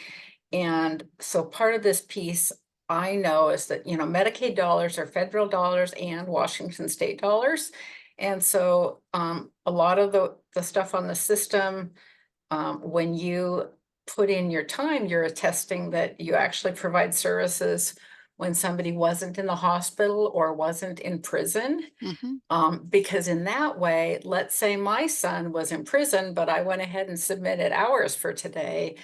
And so part of this piece I know is that, Medicaid dollars are federal dollars and Washington state dollars. And so a lot of the stuff on the system, when you put in your time, you're attesting that you actually provide services when somebody wasn't in the hospital or wasn't in prison. Because in that way, let's say my son was in prison, but I went ahead and submitted hours for today.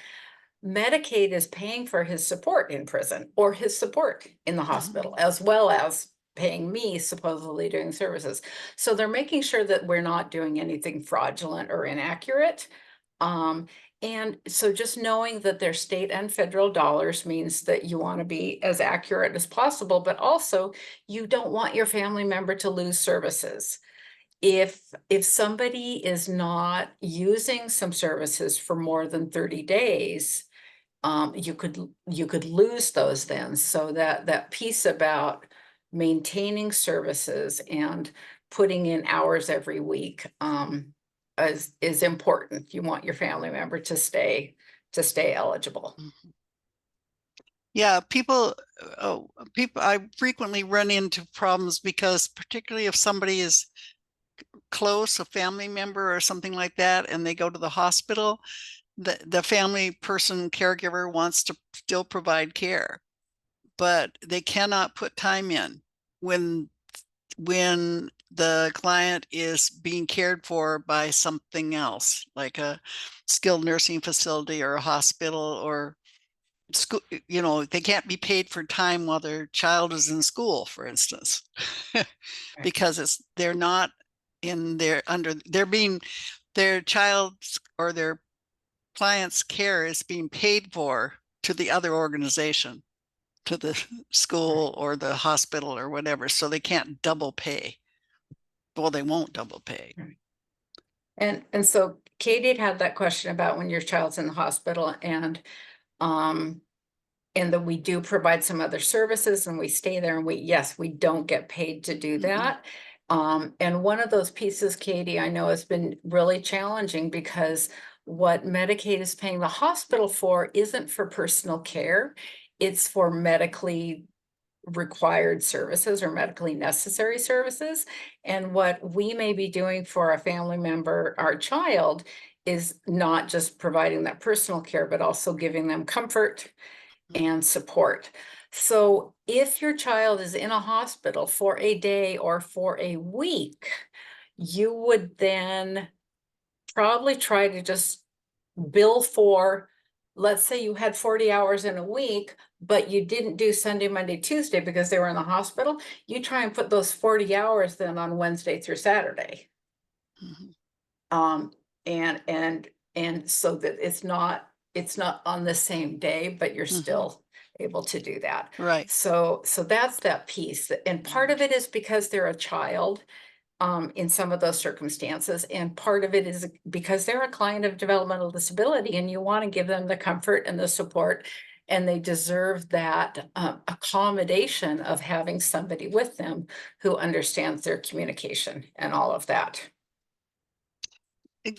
Medicaid is paying for his support in prison or his support in the hospital, as well as paying me supposedly doing services. So they're making sure that we're not doing anything fraudulent or inaccurate. And so just knowing that they're state and federal dollars means that you want to be as accurate as possible, but also you don't want your family member to lose services. If somebody is not using some services for more than 30 days, you could lose those then. So that piece about maintaining services and putting in hours every week is important. You want your family member to stay eligible. Yeah, I frequently run into problems because particularly if somebody is close, a family member or something like that, and they go to the hospital, the family person caregiver wants to still provide care, but they cannot put time in when the client is being cared for by something else, like a skilled nursing facility or a hospital or school. They can't be paid for time while their child is in school, for instance, because they're not in their child's or their client's care is being paid for to the other organization, to the school or the hospital or whatever. So they can't double pay. Well, they won't double pay. And so Katie had that question about when your child's in the hospital, and that we do provide some other services and we stay there, and we don't get paid to do that. And one of those pieces, Katie, I know has been really challenging because what Medicaid is paying the hospital for isn't for personal care. It's for medically required services or medically necessary services. And what we may be doing for a family member, our child, is not just providing that personal care, but also giving them comfort and support. So if your child is in a hospital for a day or for a week, you would then probably try to just bill for let's say you had 40 hours in a week, but you didn't do Sunday, Monday, Tuesday because they were in the hospital, you try and put those 40 hours then on Wednesday through Saturday. Mhm. Um, and so that it's not on the same day, but you're Mhm. still able to do that. Right. So that's that piece. And part of it is because they're a child, in some of those circumstances. And part of it is because they're a client of developmental disability and you want to give them the comfort and the support, and they deserve that accommodation of having somebody with them who understands their communication and all of that.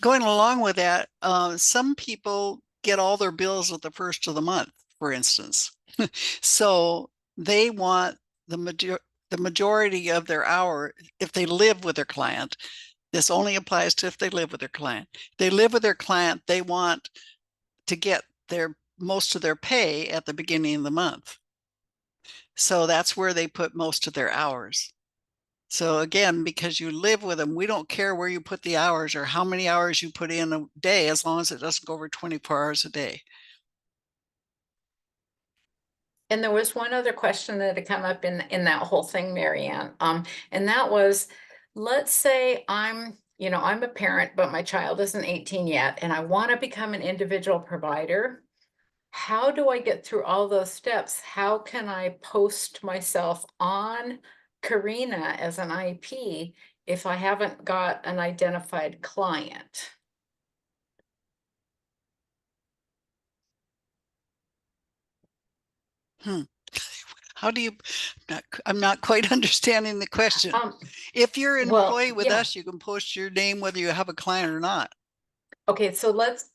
Going along with that, some people get all their bills at the first of the month, for instance. So they want the majority of their hour, if they live with their client, this only applies to if they live with their client. They live with their client, they want to get their most of their pay at the beginning of the month. So that's where they put most of their hours. So again, because you live with them, we don't care where you put the hours or how many hours you put in a day, as long as it doesn't go over 24 hours a day. And there was one other question that had come up in that whole thing, Marianne. And that was, let's say I'm a parent, but my child isn't 18 yet, and I want to become an individual provider. How do I get through all those steps? How can I post myself on Karina as an IP if I haven't got an identified client? Hmm. How do you, I'm not quite understanding the question. If you're an Well, employee with yeah. us, you can post your name whether you have a client or not. Okay, so let's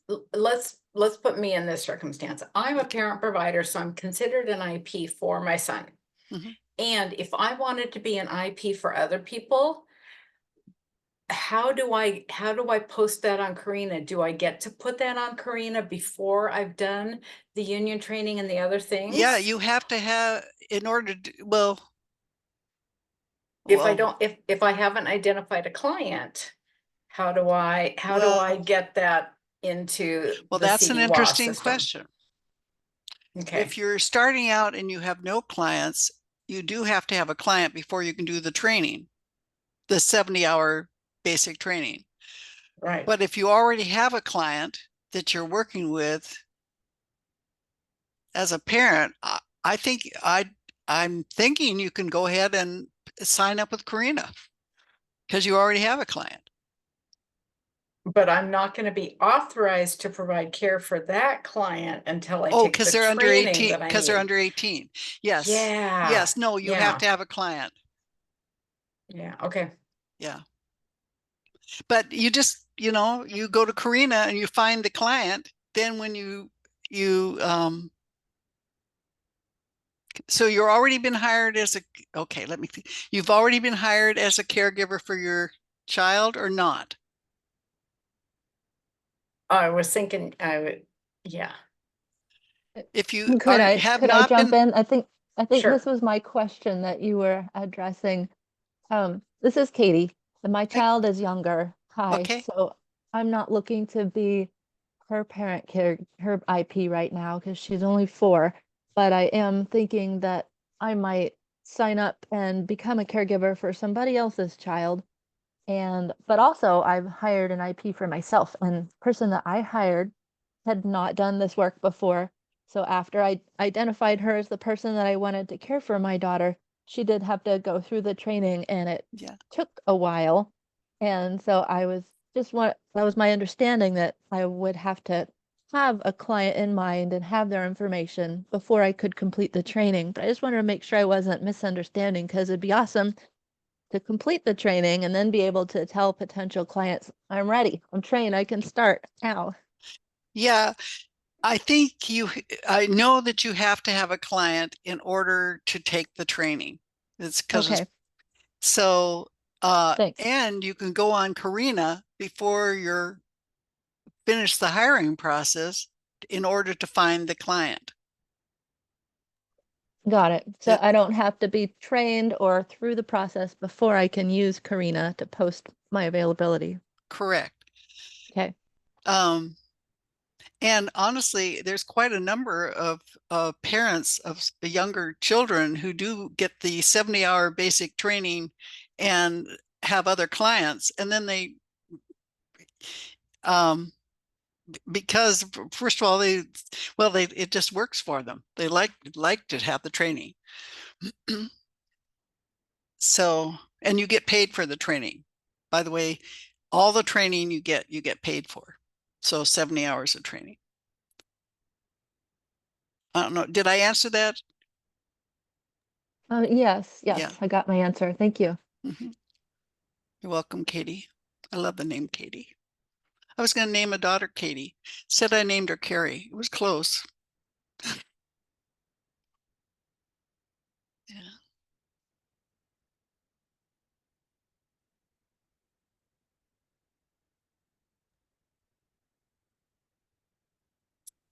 put me in this circumstance. I'm a Okay. parent provider, so I'm considered an IP for my son. Mhm. And if I wanted to be an IP for other people, how do I post that on Karina? Do I get to put that on Karina before I've done the union training and the other Yeah, things? you have to have, in order to, well, If I well, don't, if I haven't identified a client, how do I well, get that into well, the that's an CDWA interesting system? question. Okay, If you're starting out and you have no clients, you do have to have a client before you can do the training, the 70-hour basic training. right. But if you already have a client that you're working with as a parent, I think I'm thinking you can go ahead and sign up with Karina because you already have a client. But I'm not going to be authorized to provide care for that client until I Oh, take because the they're under training 18, that I because they're need. under 18. Yes. Yeah, Yes. No, you have yeah, to have a client. yeah, okay. Yeah. But you just, you go to Karina and you find the client. Then when you so you're already been hired as a, okay, let me think. You've already been hired as a caregiver for your child or not? I was thinking, I would, yeah, If you Could I have could I not jump been, in? I think this sure. was my question that you were addressing. This is Katie, and my child is younger. Hi, okay, so I'm not looking to be her parent care, her IP right now because she's only 4, but I am thinking that I might sign up and become a caregiver for somebody else's child. And but also I've hired an IP for myself, and the person that I hired had not done this work before. So after I identified her as the person that I wanted to care for my daughter, she did have to go through the training and it yeah. took a while. And so I was just want that was my understanding that I would have to have a client in mind and have their information before I could complete the training. But I just wanted to make sure I wasn't misunderstanding because it'd be awesome to complete the training and then be able to tell potential clients, I'm ready, I'm trained, I can start now. Yeah, I think I know that you have to have a client in order to take the training. It's because it's Okay, so, thanks. and you can go on Karina before you're finished the hiring process in order to find the client. Got it. So It, I don't have to be trained or through the process before I can use Karina to post my availability. correct. Okay. Um, And honestly, there's quite a number of parents of younger children who do get the 70-hour basic training and have other clients. And then they, because first of all, it just works for them. They like to have the training. So, and you get paid for the training. By the way, all the training you get paid for. So 70 hours of training. I don't know. Did I answer that? Yes, Yeah. I got my answer. Thank you. Mhm. You're welcome, Katie. I love the name Katie. I was going to name a daughter Katie. Said I named her Carrie. It was close. Yeah.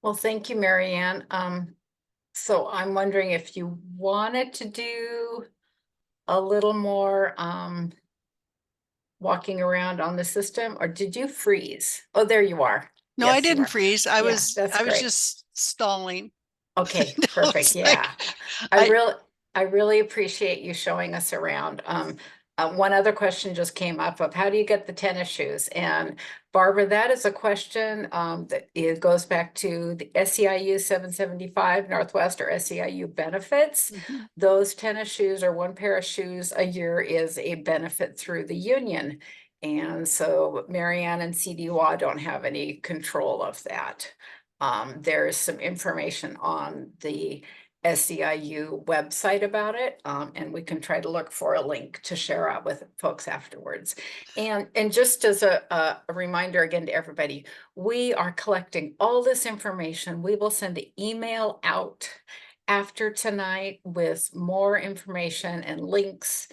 Well, thank you, Marianne. So I'm wondering if you wanted to do a little more walking around on the system, or did you freeze? Oh, there you are. No, I Yes, you didn't are. freeze. I Yeah, was that's great. just stalling. Okay, No, perfect. it's like, Yeah. I really appreciate you showing us around. One other question just came up of how do you get the tennis shoes? And Barbara, that is a question that it goes back to the SEIU 775 Northwest or SEIU benefits. Mhm. Those tennis shoes or one pair of shoes a year is a benefit through the union. And so Marianne and CDWA don't have any control of that. There's some information on the SEIU website about it, and we can try to look for a link to share out with folks afterwards. And just as a reminder again to everybody, we are collecting all this information. We will send the email out after tonight with more information and links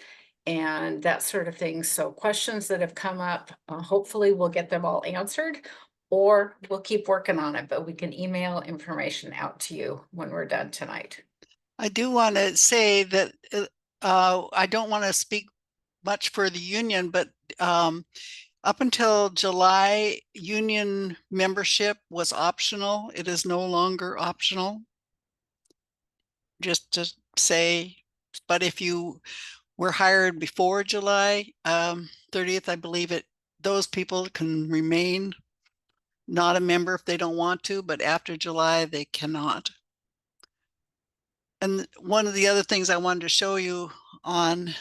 and that sort of thing. So questions that have come up, hopefully we'll get them all answered, or we'll keep working on it, but we can email information out to you when we're done tonight. I do want to say that I don't want to speak much for the union, but up until July, union membership was optional. It is no longer optional. Just to say, but if you were hired before July 30th, I believe those people can remain not a member if they don't want to, but after July, they cannot. And one of the other things I wanted to show you on this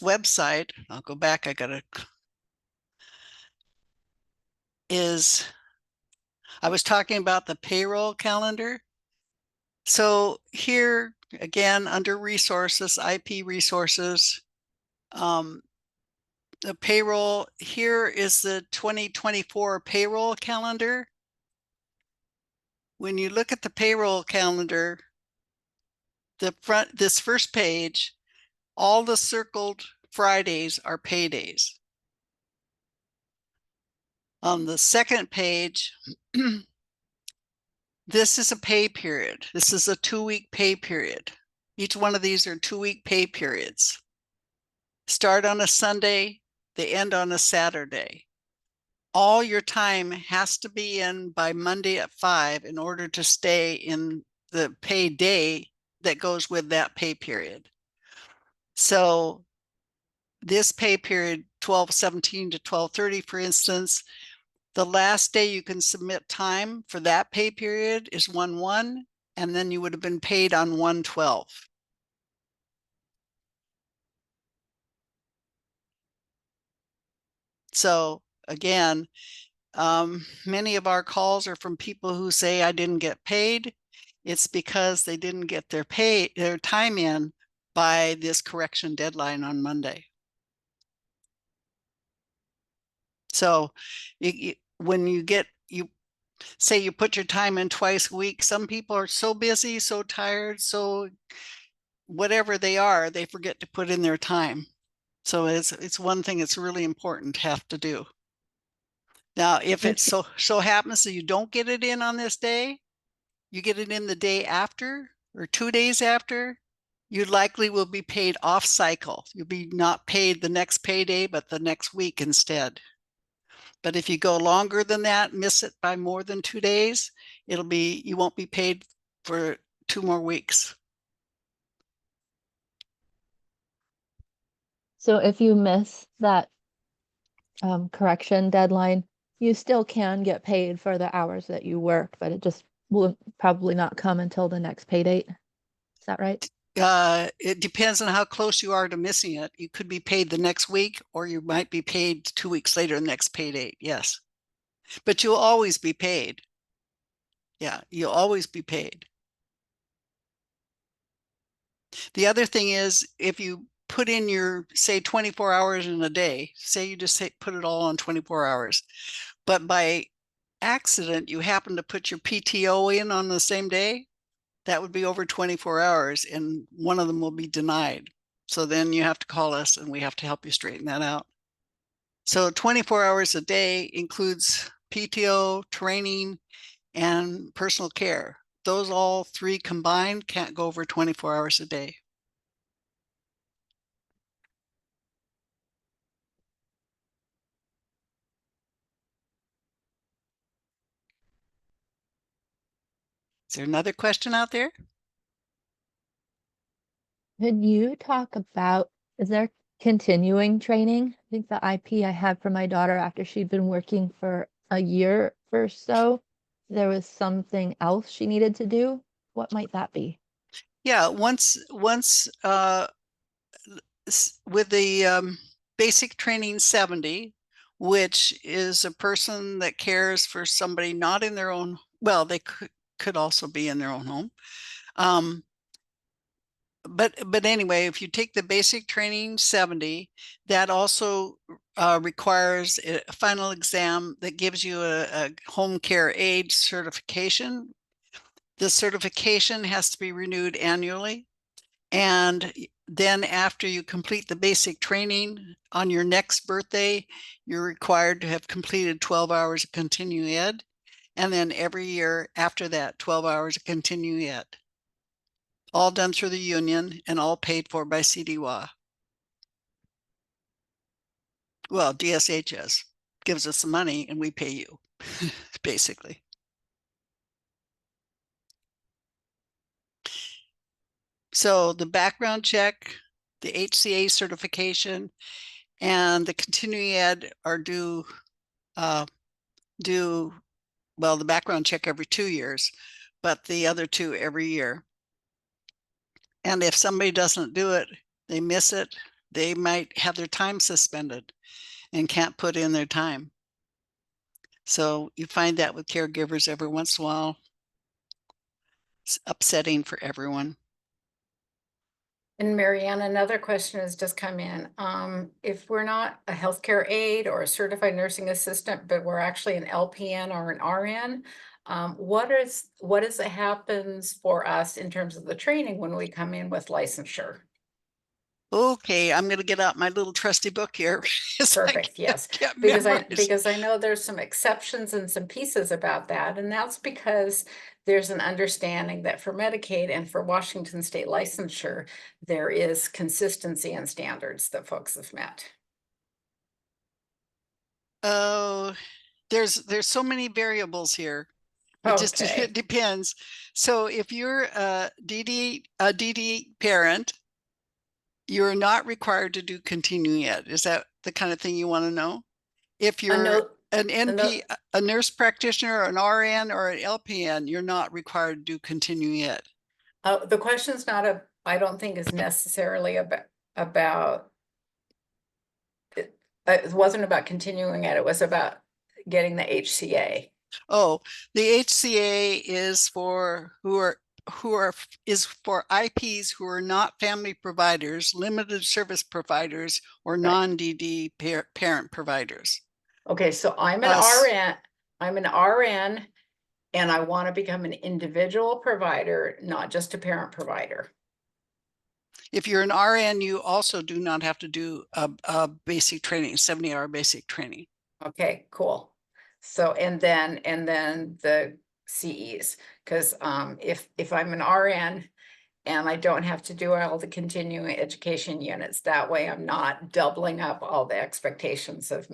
website, I'll go back, I was talking about the payroll calendar. So here again, under resources, IP resources, the payroll, here is the 2024 payroll calendar. When you look at the payroll calendar, this first page, all the circled Fridays are paydays. On the second page, this is a pay period. This is a 2-week pay period. Each one of these are 2-week pay periods. Start on a Sunday, they end on a Saturday. All your time has to be in by Monday at 5 in order to stay in the pay day that goes with that pay period. So this pay period, 12/17 to 12/30, for instance, the last day you can submit time for that pay period is 1/1, and then you would have been paid on 1/12. So again, many of our calls are from people who say, I didn't get paid. It's because they didn't get their time in by this correction deadline on Monday. So when you say you put your time in twice a week, some people are so busy, so tired, so whatever they are, they forget to put in their time. So it's one thing it's really important to have to do. Now, if it so happens that you don't get it in on this day, you get it in the day after or 2 days after, you likely will be paid off cycle. You'll be not paid the next payday, but the next week instead. But if you go longer than that, miss it by more than 2 days, you won't be paid for 2 more weeks. So if you miss that correction deadline, you still can get paid for the hours that you worked, but it just will probably not come until the next pay date. Is that right? It depends on how close you are to missing it. You could be paid the next week, or you might be paid 2 weeks later, the next pay date. Yes, but you'll always be paid. Yeah, you'll always be paid. The other thing is, if you put in your, say, 24 hours in a day, say you just put it all on 24 hours, but by accident, you happen to put your PTO in on the same day, that would be over 24 hours and one of them will be denied. So then you have to call us and we have to help you straighten that out. So 24 hours a day includes PTO, training, and personal care. Those all 3 combined can't go over 24 hours a day. Is there another question out there? Could you talk about, is there continuing training? I think the IP I had for my daughter after she'd been working for a year or so, there was something else she needed to do. What might that be? Yeah, once with the basic training 70, which is a person that cares for somebody not in their own, well, they could also be in their own home. But anyway, if you take the basic training 70, that also requires a final exam that gives you a home care aide certification. The certification has to be renewed annually. And then after you complete the basic training on your next birthday, you're required to have completed 12 hours of continuing ed. And then every year after that, 12 hours of continuing ed. All done through the union and all paid for by CDWA. Well, DSHS gives us the money and we pay you, basically. So the background check, the HCA certification, and the continuing ed are due, well, the background check every 2 years, but the other 2 every year. And if somebody doesn't do it, they miss it, they might have their time suspended and can't put in their time. So you find that with caregivers every once in a while. It's upsetting for everyone. And Marianne, another question has just come in. If we're not a healthcare aide or a certified nursing assistant, but we're actually an LPN or an RN, what is it happens for us in terms of the training when we come in with licensure? Okay, I'm going to get out my little trusty book here. Perfect, yes. Because I know there's some exceptions and some pieces about that, and that's because there's an understanding that for Medicaid and for Washington state licensure, there is consistency and standards that folks have met. Oh, there's so many variables here. It just Okay. it depends. So if you're a DD parent, you're not required to do continuing ed. Is that the kind of thing you want to know? If you're an NP, a nurse practitioner, or an RN, or an LPN, you're not required to do continuing ed. The question's not I don't think is necessarily about it wasn't about continuing ed, it was about getting the HCA. Oh, the HCA is for is for IPs who are not family providers, limited service providers, or non-DD parent providers. Okay, so I'm an RN. I'm an RN, and I want to become an individual provider, not just a parent provider. If you're an RN, you also do not have to do a basic training, 70-hour basic training. Okay, cool. So and then the CEs, because if I'm an RN and I don't have to do all the continuing education units. That way I'm not doubling up all the expectations of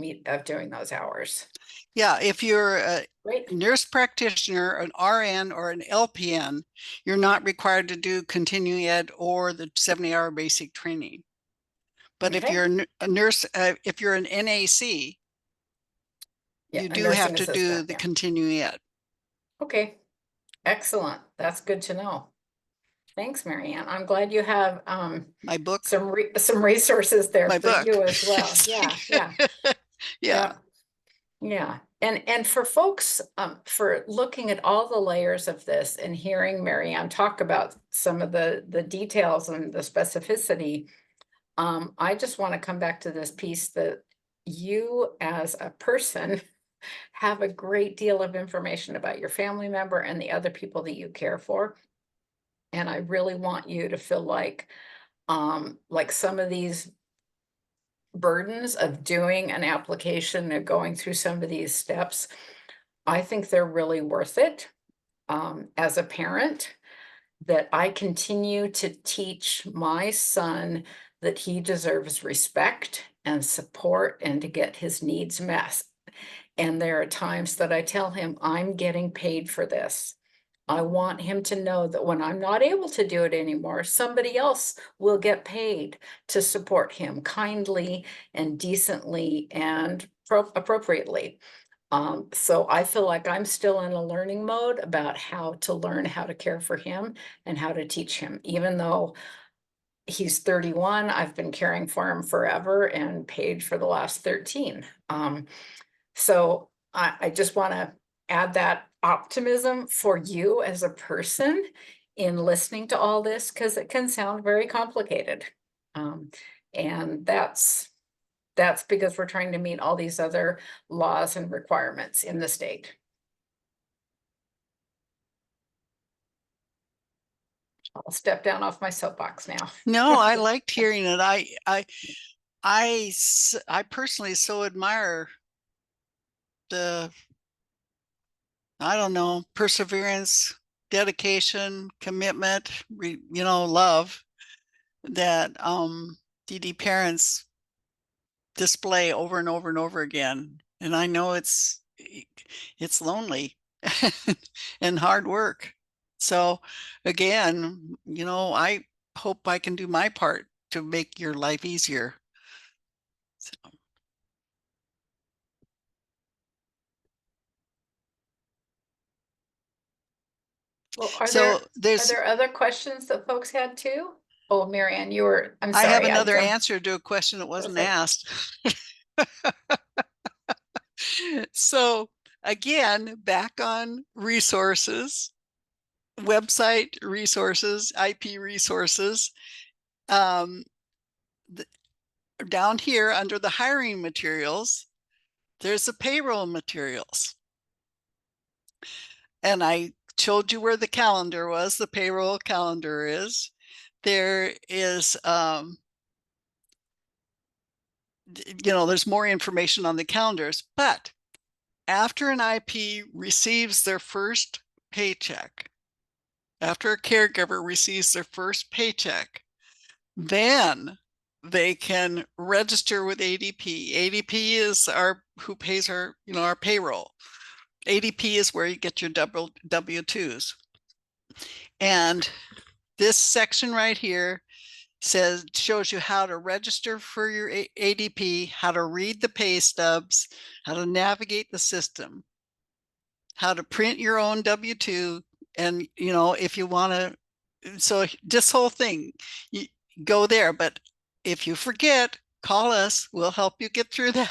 doing those hours. Yeah, if you're a Great. nurse practitioner, an RN, or an LPN, you're not required to do continuing ed or the 70-hour basic training. But if Okay. you're a nurse, if you're an NAC, Yeah, you a do nursing have to do assistant, the yeah. continuing ed. Okay, excellent. That's good to know. Thanks, Marianne. I'm glad you have My book, some resources there my for book. you as well. Yeah, yeah. Yeah. Yeah. And for folks, for looking at all the layers of this and hearing Marianne talk about some of the details and the specificity, I just want to come back to this piece that you as a person have a great deal of information about your family member and the other people that you care for. And I really want you to feel like some of these burdens of doing an application and going through some of these steps, I think they're really worth it. As a parent, that I continue to teach my son that he deserves respect and support and to get his needs met. And there are times that I tell him, I'm getting paid for this. I want him to know that when I'm not able to do it anymore, somebody else will get paid to support him kindly and decently and appropriately. So I feel like I'm still in a learning mode about how to learn how to care for him and how to teach him, even though he's 31, I've been caring for him forever and paid for the last 13. So I just want to add that optimism for you as a person in listening to all this, because it can sound very complicated. And that's because we're trying to meet all these other laws and requirements in the state. I'll step down off my soapbox now. No, I liked hearing it. I personally so admire the, I don't know, perseverance, dedication, commitment, love that DD parents display over and over and over again. And I know it's lonely and hard work. So again, I hope I can do my part to make your life easier. So. Well, So are there other questions that folks had too? Oh, Marianne, I'm I sorry. have another answer to a question that wasn't Perfect. asked. So again, back on resources, website resources, IP resources. Down here under the hiring materials, there's the payroll materials. And I showed you where the calendar was, the payroll calendar is. There is, there's more information on the calendars, but after an IP receives their first paycheck, after a caregiver receives their first paycheck, then they can register with ADP. ADP is who pays our payroll. ADP is where you get your W-2s. And this section right here shows you how to register for your ADP, how to read the pay stubs, how to navigate the system, how to print your own W-2. And, if you want to, so this whole thing, you go there. But if you forget, call us. We'll help you get through that.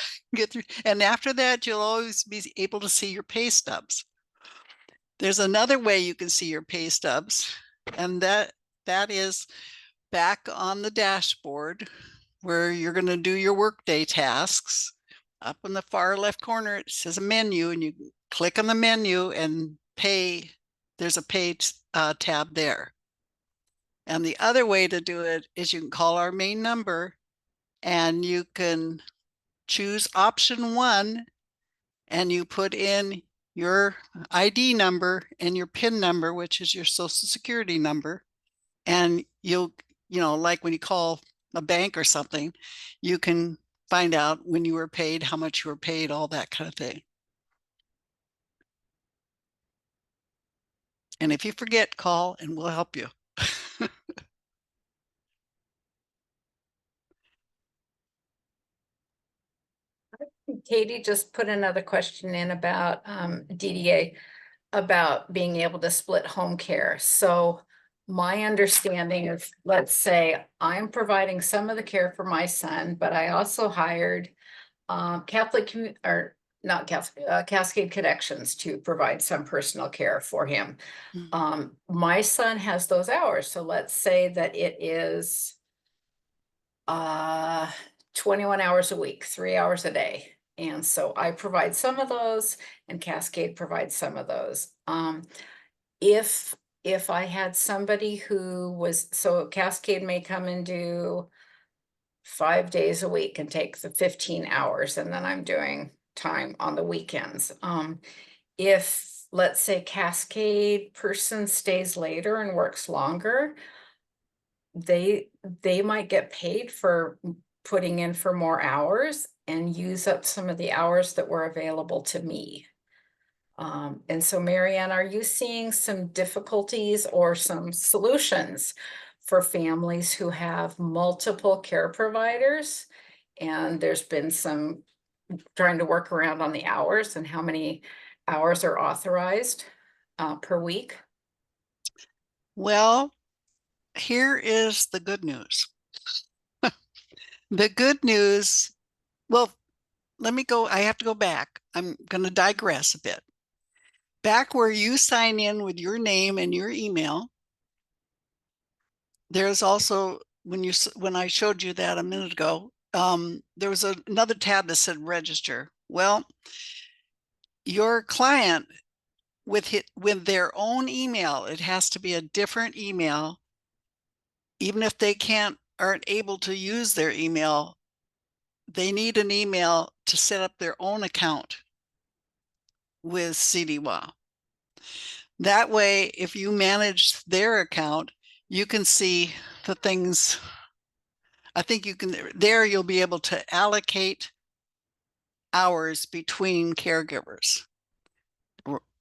And after that, you'll always be able to see your pay stubs. There's another way you can see your pay stubs, and that is back on the dashboard where you're going to do your workday tasks. Up in the far left corner, it says a menu, and you click on the menu and pay. There's a pay tab there. And the other way to do it is you can call our main number and you can choose option 1 and you put in your ID number and your PIN number, which is your social security number. And like when you call a bank or something, you can find out when you were paid, how much you were paid, all that kind of thing. And if you forget, call and we'll help you. Katie just put another question in about DDA, about being able to split home care. So my understanding is, let's say I'm providing some of the care for my son, but I also hired or not Catholic, Cascade Connections to provide some personal care for him. My son has those hours. So let's say that it is 21 hours a week, 3 hours a day. And so I provide some of those and Cascade provides some of those. If I had somebody who was, so Cascade may come and do 5 days a week and take the 15 hours, and then I'm doing time on the weekends. If, let's say, Cascade person stays later and works longer, they might get paid for putting in for more hours and use up some of the hours that were available to me. And so, Marianne, are you seeing some difficulties or some solutions for families who have multiple care providers? And there's been some trying to work around on the hours and how many hours are authorized per week? Well, here is the good news. The good news, well, I have to go back. I'm going to digress a bit. Back where you sign in with your name and your email, there's also, when I showed you that a minute ago, there was another tab that said register. Well, your client with their own email, it has to be a different email. Even if they aren't able to use their email, they need an email to set up their own account with CDWA. That way, if you manage their account, you can see the things. I think you'll be able to allocate hours between caregivers.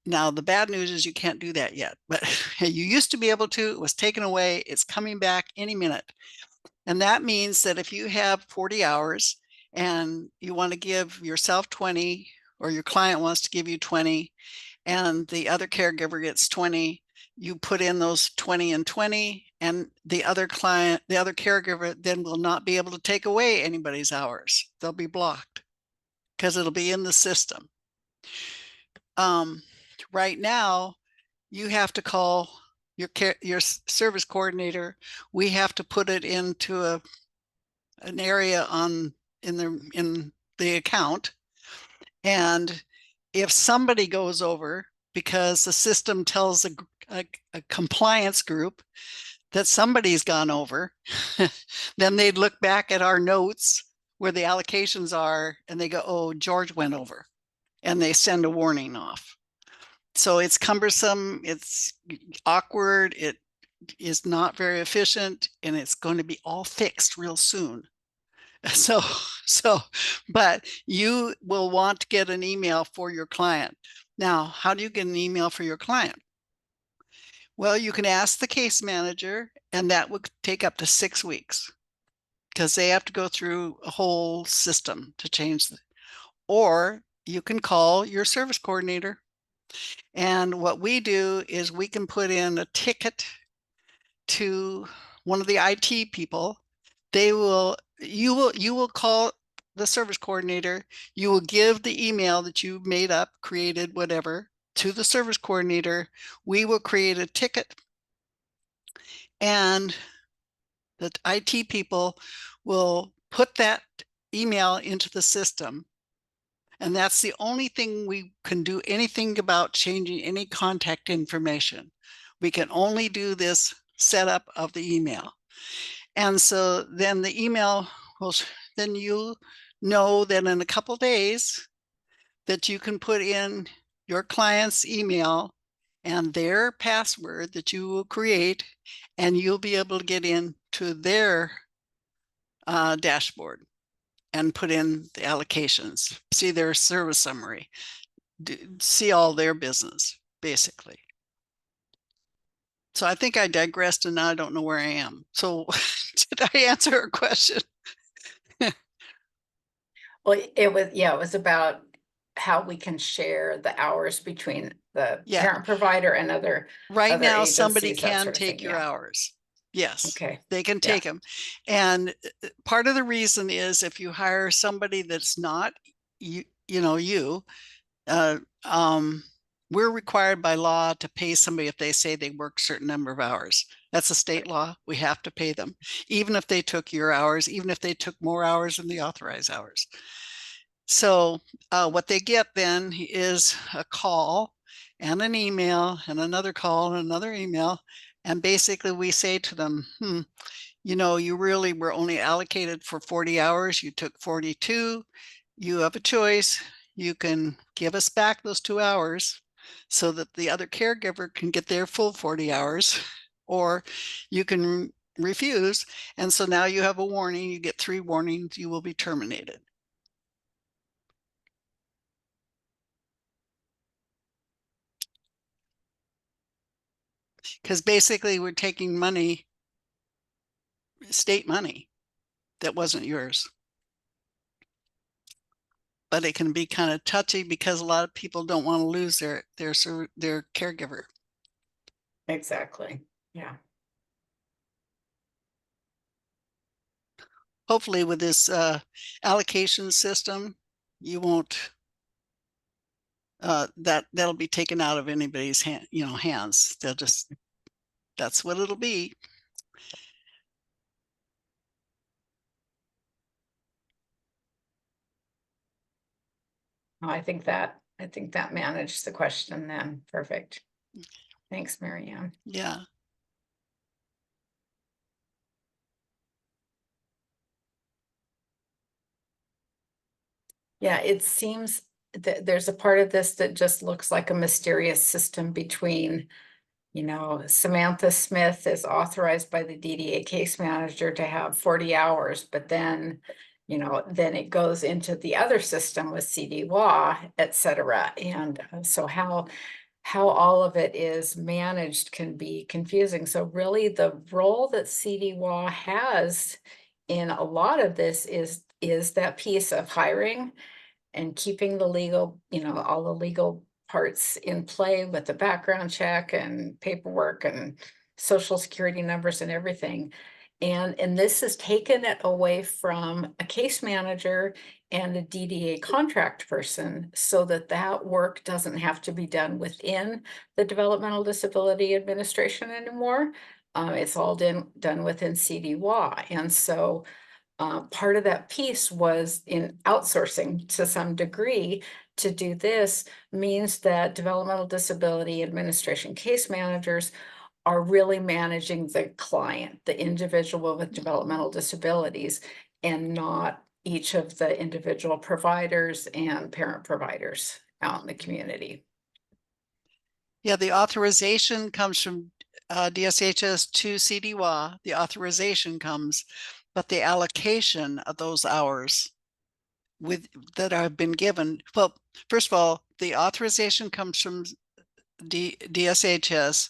Now, the bad news is you can't do that yet, but you used to be able to. It was taken away. It's coming back any minute. And that means that if you have 40 hours and you want to give yourself 20, or your client wants to give you 20, and the other caregiver gets 20, you put in those 20 and 20, and the other caregiver then will not be able to take away anybody's hours. They'll be blocked because it'll be in the system. Right now, you have to call your service coordinator. We have to put it into an area in the account, and if somebody goes over because the system tells a compliance group that somebody's gone over, then they'd look back at our notes where the allocations are and they go, oh, George went over, and they send a warning off. So it's cumbersome, it's awkward, it is not very efficient, and it's going to be all fixed real soon. But you will want to get an email for your client. Now, how do you get an email for your client? Well, you can ask the case manager, and that would take up to 6 weeks because they have to go through a whole system to change it. Or you can call your service coordinator. And what we do is we can put in a ticket to one of the IT people. You will call the service coordinator. You will give the email that you made up, created, whatever, to the service coordinator. We will create a ticket, and the IT people will put that email into the system. And that's the only thing we can do anything about changing any contact information. We can only do this setup of the email. And so then the email will, then you know that in a couple of days that you can put in your client's email and their password that you will create, and you'll be able to get into their dashboard and put in the allocations, see their service summary, see all their business, basically. So I think I digressed and now I don't know where I am. So did I answer a question? Well, it was about how we can share the hours between the Yeah. parent provider and other Right now, somebody agencies, that can sort of take thing, your yeah. hours. Yes, Okay, they can take them. And part of the reason is if you hire somebody that's not you, uh, we're required by law to pay somebody if they say they work a certain number of hours. That's a state law. We have to pay them, even if they took your hours, even if they took more hours than the authorized hours. So what they get then is a call and an email and another call and another email. And basically we say to them, you really were only allocated for 40 hours. You took 42. You have a choice. You can give us back those 2 hours so that the other caregiver can get their full 40 hours, or you can refuse. And so now you have a warning. You get 3 warnings. You will be terminated. Because basically we're taking money, state money that wasn't yours. But it can be kind of touchy because a lot of people don't want to lose their caregiver. exactly, yeah. Hopefully with this allocation system, you won't, that'll be taken out of anybody's hands. They'll just, that's what it'll be. I think that managed the question then. Perfect. Thanks, Mary Ann. Yeah. Yeah, it seems that there's a part of this that just looks like a mysterious system between, Samantha Smith is authorized by the DDA case manager to have 40 hours, but then, then it goes into the other system with CDWA, et cetera. And so how all of it is managed can be confusing. So really the role that CDWA has in a lot of this is that piece of hiring and keeping the legal, all the legal parts in play with the background check and paperwork and social security numbers and everything. And this has taken it away from a case manager and a DDA contract person so that work doesn't have to be done within the Developmental Disability Administration anymore. It's all done within CDWA. And so part of that piece was in outsourcing to some degree to do this means that Developmental Disability Administration case managers are really managing the client, the individual with developmental disabilities, and not each of the individual providers and parent providers out in the community. Yeah, the authorization comes from DSHS to CDWA. The authorization comes, but the allocation of those hours that have been given. Well, first of all, the authorization comes from DSHS.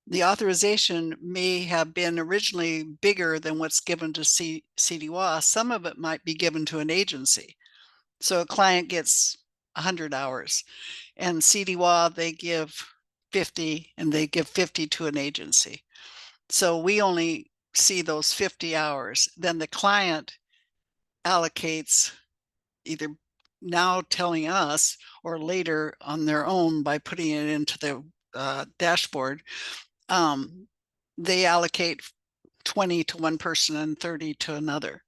The authorization may have been originally bigger than what's given to CDWA. Some of it might be given to an agency. So a client gets 100 hours and CDWA, they give 50 and they give 50 to an agency. So we only see those 50 hours. Then the client allocates either now telling us or later on their own by putting it into the dashboard. They allocate 20 to one person and 30 to another.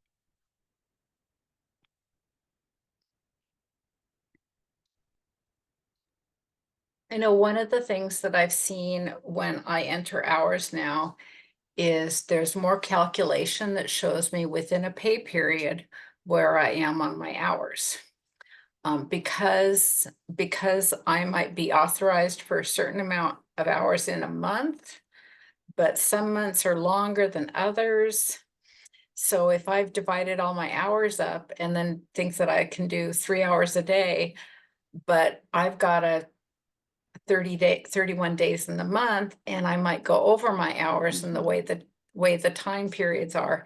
I know one of the things that I've seen when I enter hours now is there's more calculation that shows me within a pay period where I am on my hours. because I might be authorized for a certain amount of hours in a month, but some months are longer than others. So if I've divided all my hours up and then think that I can do 3 hours a day, but I've got a 31 days in the month, and I might go over my hours in the way the time periods are.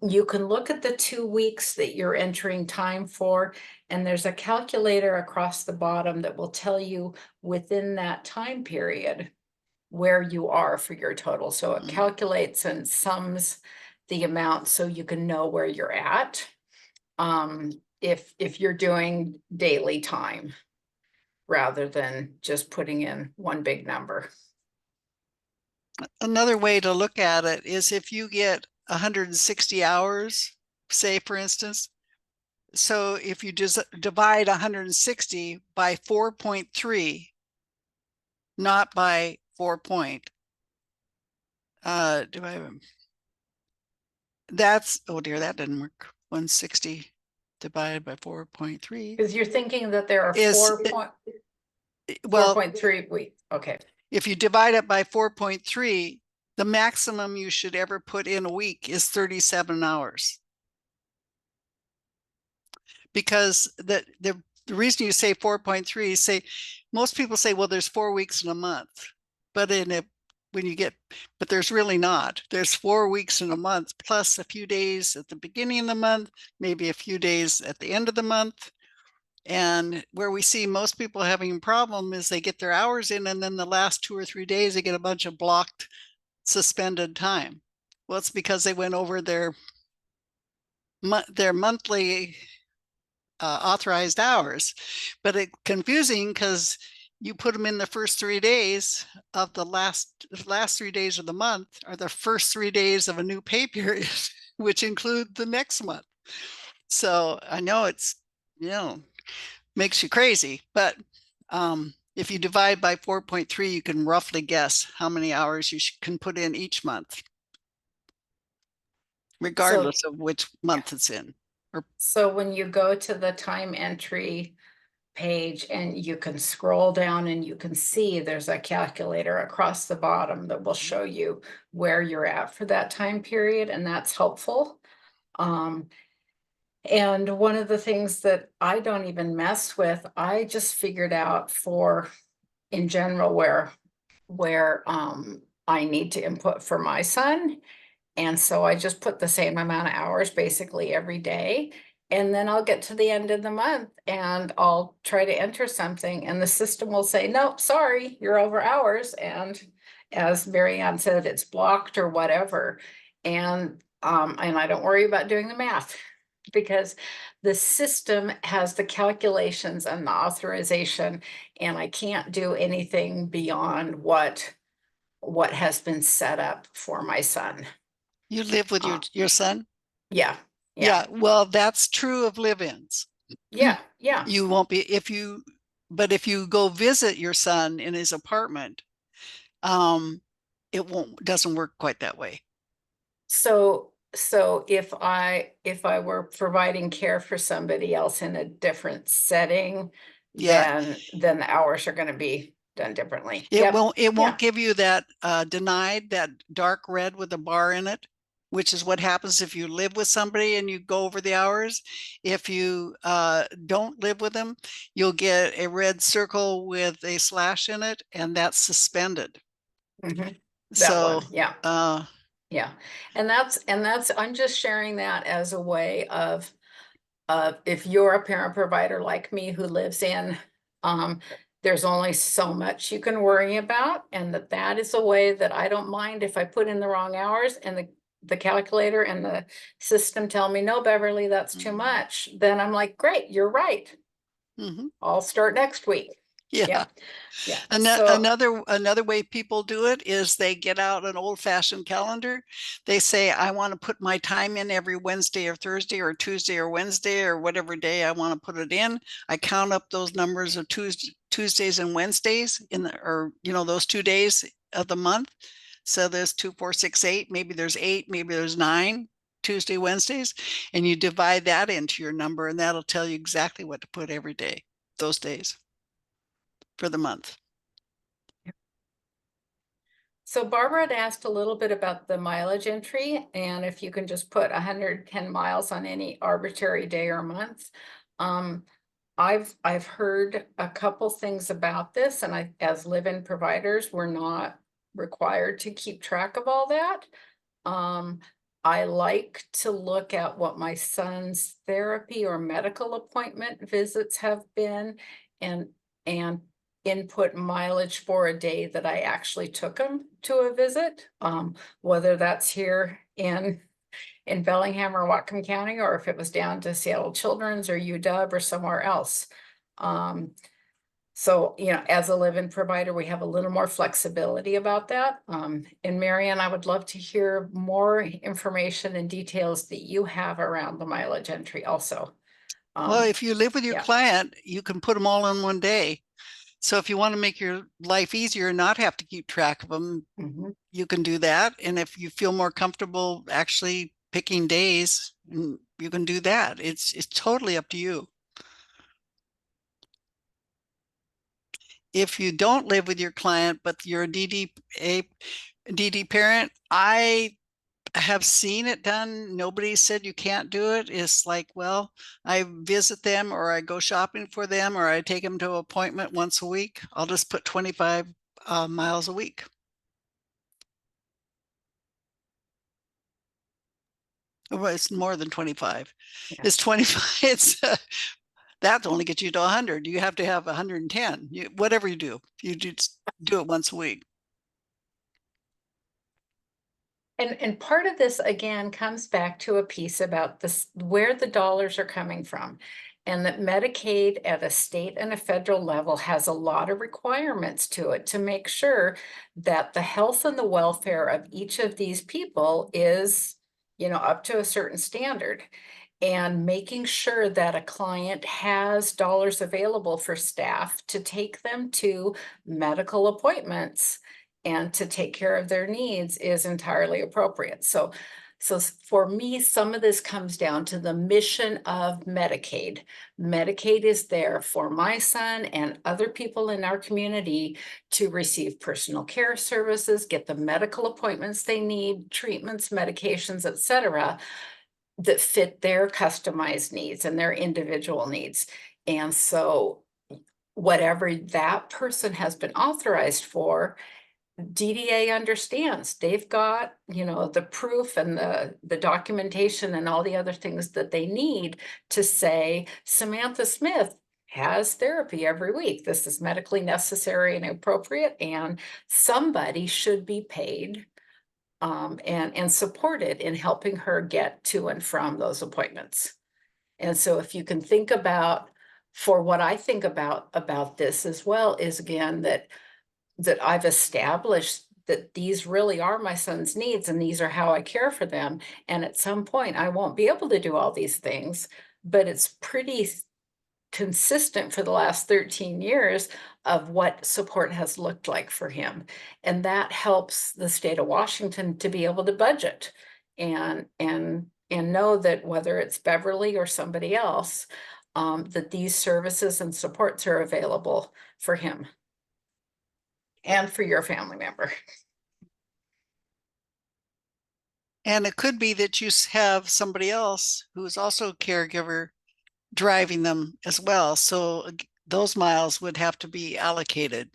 You can look at the 2 weeks that you're entering time for, and there's a calculator across the bottom that will tell you within that time period where you are for your total. So it calculates and sums the amount so you can know where you're at. If you're doing daily time rather than just putting in one big number. Another way to look at it is if you get 160 hours, say for instance, so if you just divide 160 by 4.3, not by 4 point, that's, oh dear, that didn't work. 160 divided by 4.3 Because you're thinking that there are is, 4.3 weeks. Okay. if you divide it by 4.3, the maximum you should ever put in a week is 37 hours. Because the reason you say 4.3 is most people say, well, there's 4 weeks in a month, but but there's really not. There's 4 weeks in a month plus a few days at the beginning of the month, maybe a few days at the end of the month. And where we see most people having a problem is they get their hours in, and then the last 2 or 3 days they get a bunch of blocked suspended time. Well, it's because they went over their monthly authorized hours, but it's confusing because you put them in the first 3 days of the last 3 days of the month are the first 3 days of a new pay period, which include the next month. So I know it's, makes you crazy, but if you divide by 4.3, you can roughly guess how many hours you can put in each month, regardless of which month it's in. So when you go to the time entry page and you can scroll down and you can see there's a calculator across the bottom that will show you where you're at for that time period, and that's helpful. And one of the things that I don't even mess with, I just figured out in general where I need to input for my son. And so I just put the same amount of hours basically every day. And then I'll get to the end of the month and I'll try to enter something and the system will say, no, sorry, you're over hours. And as Marianne said, it's blocked or whatever. And I don't worry about doing the math because the system has the calculations and the authorization, and I can't do anything beyond what has been set up for my son. You live with your son? Yeah. Yeah. Well, that's true of live-ins. Yeah. You won't be, but if you go visit your son in his apartment, doesn't work quite that way. So if I were providing care for somebody else in a different setting, Yeah. then the hours are going to be done differently. It won't give you that denied, that dark red with a bar in it, which is what happens if you live with somebody and you go over the hours. If you don't live with them, you'll get a red circle with a slash in it, and that's suspended. Mm-hmm. So one, yeah. And that's I'm just sharing that as a way of if you're a parent provider like me who lives in, there's only so much you can worry about, and that is a way that I don't mind if I put in the wrong hours and the calculator and the system tell me, no, Beverly, that's too much. Then I'm like, great, you're right. I'll start next week. Yeah. Another way people do it is they get out an old-fashioned calendar. They say, I want to put my time in every Wednesday or Thursday or Tuesday or Wednesday or whatever day I want to put it in. I count up those numbers of Tuesdays and Wednesdays those 2 days of the month. So there's 2, 4, 6, 8, maybe there's 8, maybe there's 9. Tuesday, Wednesdays, and you divide that into your number, and that'll tell you exactly what to put every day, those days for the month. So Barbara had asked a little bit about the mileage entry and if you can just put 110 miles on any arbitrary day or month. I've heard a couple things about this, and as live-in providers, we're not required to keep track of all that. I like to look at what my son's therapy or medical appointment visits have been and input mileage for a day that I actually took him to a visit, whether that's here in Bellingham or Whatcom County, or if it was down to Seattle Children's or UW or somewhere else. So, you know, as a live-in provider, we have a little more flexibility about that. And Marianne, I would love to hear more information and details that you have around the mileage entry also. Well, if you live with your yeah. client, you can put them all in one day. So if you want to make your life easier and not have to keep track of them, you can do that. And if you feel more comfortable actually picking days, you can do that. It's totally up to you. If you don't live with your client, but you're a DD parent, I have seen it done. Nobody said you can't do it. It's like, well, I visit them or I go shopping for them or I take them to an appointment once a week. I'll just put 25 miles a week. Well, it's more than 25. Yeah. It's 25. It's that only gets you to 100. You have to have 110. Whatever you do it once a week. And part of this, again, comes back to a piece about this, where the dollars are coming from. And that Medicaid at a state and a federal level has a lot of requirements to it to make sure that the health and the welfare of each of these people is, you know, up to a certain standard. And making sure that a client has dollars available for staff to take them to medical appointments and to take care of their needs is entirely appropriate. So for me, some of this comes down to the mission of Medicaid. Medicaid is there for my son and other people in our community to receive personal care services, get the medical appointments they need, treatments, medications, etc., that fit their customized needs and their individual needs. And so whatever that person has been authorized for, DDA understands. They've got, you know, the proof and the documentation and all the other things that they need to say Samantha Smith has therapy every week. This is medically necessary and appropriate, and somebody should be paid and supported in helping her get to and from those appointments. And so if you can think about, for what I think about this as well, is again that I've established that these really are my son's needs and these are how I care for them. And at some point I won't be able to do all these things, but it's pretty consistent for the last 13 years of what support has looked like for him. And that helps the state of Washington to be able to budget and know that whether it's Beverly or somebody else, that these services and supports are available for him and for your family member. And it could be that you have somebody else who is also a caregiver driving them as well. So those miles would have to be allocated.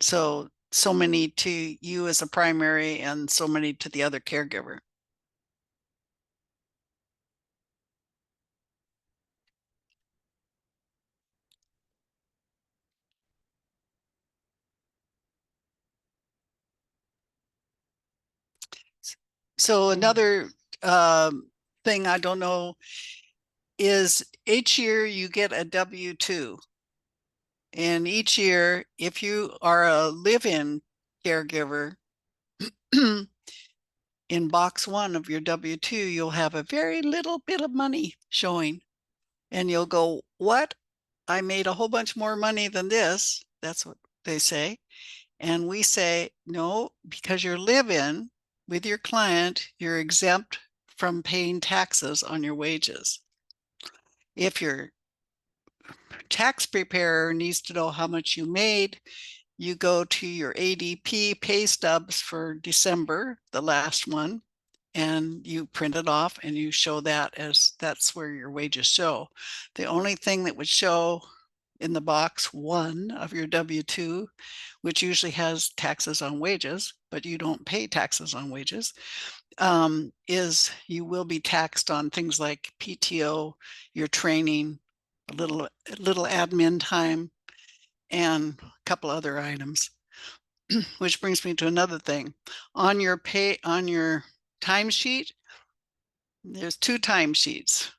So many to you as a primary and so many to the other caregiver. So another thing I don't know is each year you get a W-2. And each year, if you are a live-in caregiver, in box 1 of your W-2, you'll have a very little bit of money showing. And you'll go, what? I made a whole bunch more money than this. That's what they say. And we say, no, because you're live-in with your client, you're exempt from paying taxes on your wages. If your tax preparer needs to know how much you made, you go to your ADP pay stubs for December, the last one, and you print it off and you show that as that's where your wages show. The only thing that would show in the box 1 of your W-2, which usually has taxes on wages, but you don't pay taxes on wages, is you will be taxed on things like PTO, your training, a little admin time, and a couple other items. Which brings me to another thing. On your timesheet, there's 2 timesheets.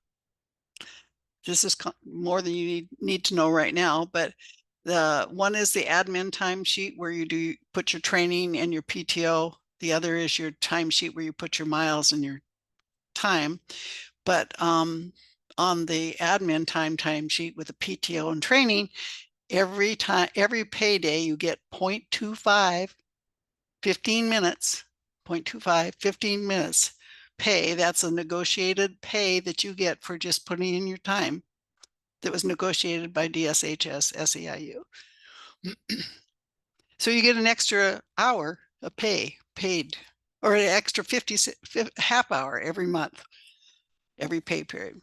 This is more than you need to know right now, but the one is the admin timesheet where you put your training and your PTO. The other is your timesheet where you put your miles and your time. But on the admin timesheet with the PTO and training, every payday you get 0.25, 15 minutes, 0.25, 15 minutes pay. That's a negotiated pay that you get for just putting in your time that was negotiated by DSHS SEIU. So you get an extra hour of paid, or an extra 50 half hour every month, every pay period.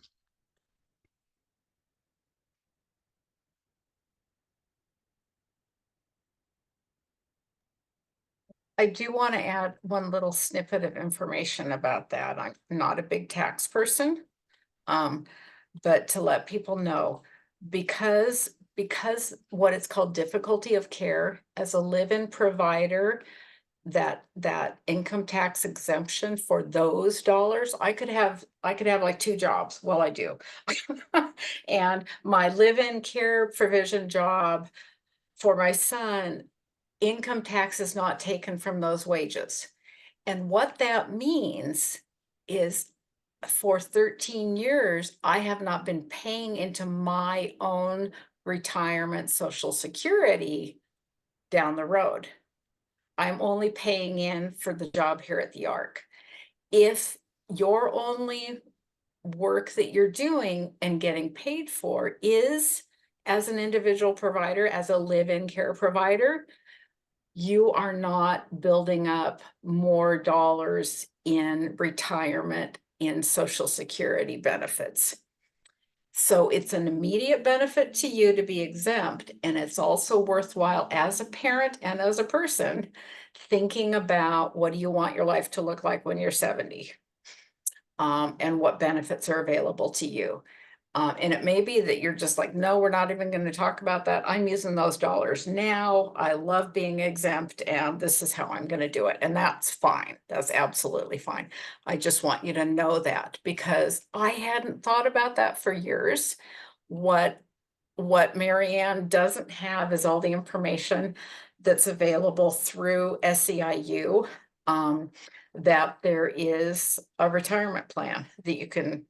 I do want to add one little snippet of information about that. I'm not a big tax person. But to let people know, because what it's called difficulty of care as a live-in provider, that income tax exemption for those dollars, I could have like 2 jobs. Well, I do. And my live-in care provision job for my son, income tax is not taken from those wages. And what that means is for 13 years, I have not been paying into my own retirement Social Security down the road. I'm only paying in for the job here at the ARC. If your only work that you're doing and getting paid for is as an individual provider, as a live-in care provider, you are not building up more dollars in retirement in Social Security benefits. So it's an immediate benefit to you to be exempt, and it's also worthwhile as a parent and as a person thinking about what do you want your life to look like when you're 70, and what benefits are available to you. And it may be that you're just like, no, we're not even going to talk about that. I'm using those dollars now. I love being exempt, and this is how I'm going to do it. And that's fine. That's absolutely fine. I just want you to know that, because I hadn't thought about that for years. What Marianne doesn't have is all the information that's available through SEIU, that there is a retirement plan that you can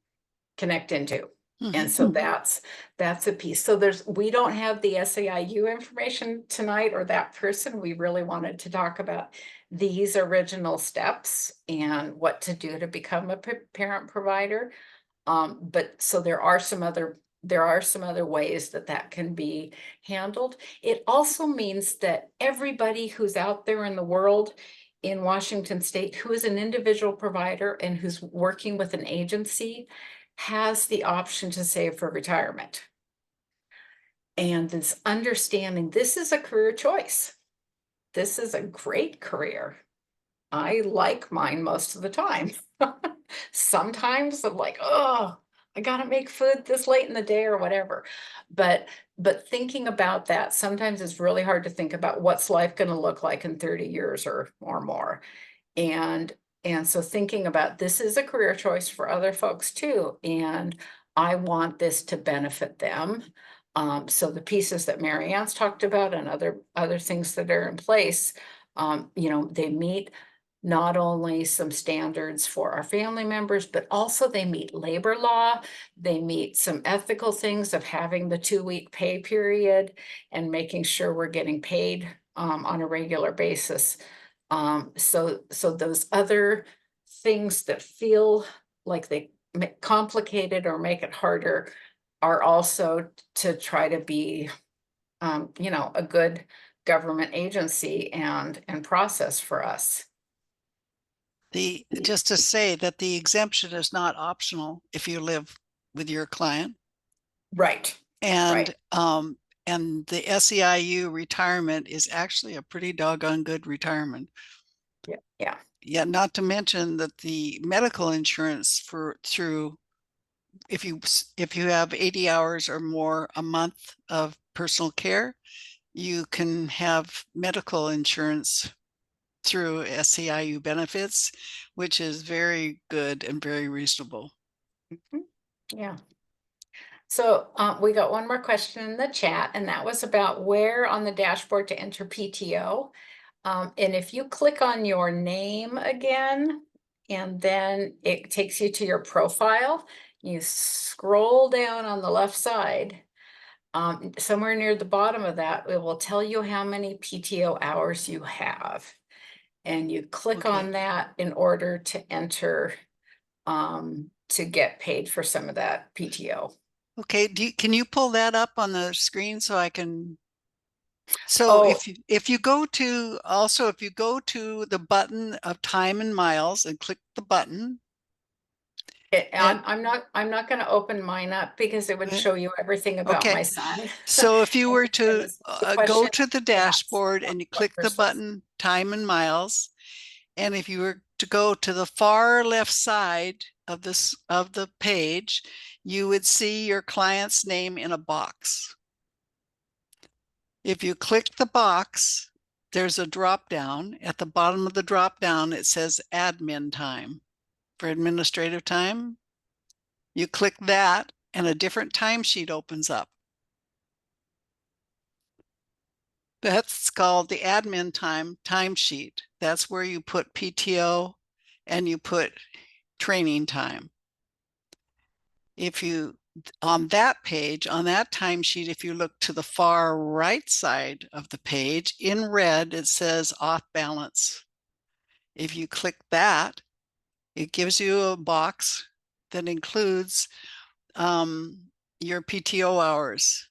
connect into. And so that's a piece. So we don't have the SEIU information tonight, or that person. We really wanted to talk about these original steps and what to do to become a parent provider. But so there are some other ways that can be handled. It also means that everybody who's out there in the world in Washington State who is an individual provider and who's working with an agency has the option to save for retirement. And this understanding, this is a career choice. This is a great career. I like mine most of the time. Sometimes I'm like, oh, I gotta make food this late in the day or whatever. But thinking about that, sometimes it's really hard to think about what's life gonna look like in 30 years or more. And so thinking about this is a career choice for other folks too, and I want this to benefit them. So the pieces that Marianne's talked about and other things that are in place, they meet not only some standards for our family members, but also they meet labor law. They meet some ethical things of having the 2-week pay period and making sure we're getting paid on a regular basis. So those other things that feel like they complicate it or make it harder, are also to try to be, you know, a good government agency and process for us. Just to say that the exemption is not optional if you live with your client. Right, And right. and the SEIU retirement is actually a pretty doggone good retirement. Yeah, yeah. Yeah, not to mention that the medical insurance through if you have 80 hours or more a month of personal care, you can have medical insurance through SEIU benefits, which is very good and very reasonable. Mhm. Yeah. So we got one more question in the chat, and that was about where on the dashboard to enter PTO. And if you click on your name again, and then it takes you to your profile, you scroll down on the left side, somewhere near the bottom of that, it will tell you how many PTO hours you have. And you click Okay. on that in order to enter, to get paid for some of that PTO. Okay, can you pull that up on the screen so I can? So Oh, if you go to if you go to the button of time and miles and click the button, and I'm not gonna open mine up because it would show you everything about my okay. son. So if you were And to the go question to the I asked dashboard and you what click the percent. button time and miles, and if you were to go to the far left side of the page, you would see your client's name in a box. If you click the box, there's a drop down. At the bottom of the drop down, it says admin time for administrative time. You click that and a different timesheet opens up. That's called the admin time timesheet. That's where you put PTO and you put training time. If you, on that page, on that timesheet, if you look to the far right side of the page, in red, it says off balance. If you click that, it gives you a box that includes your PTO hours.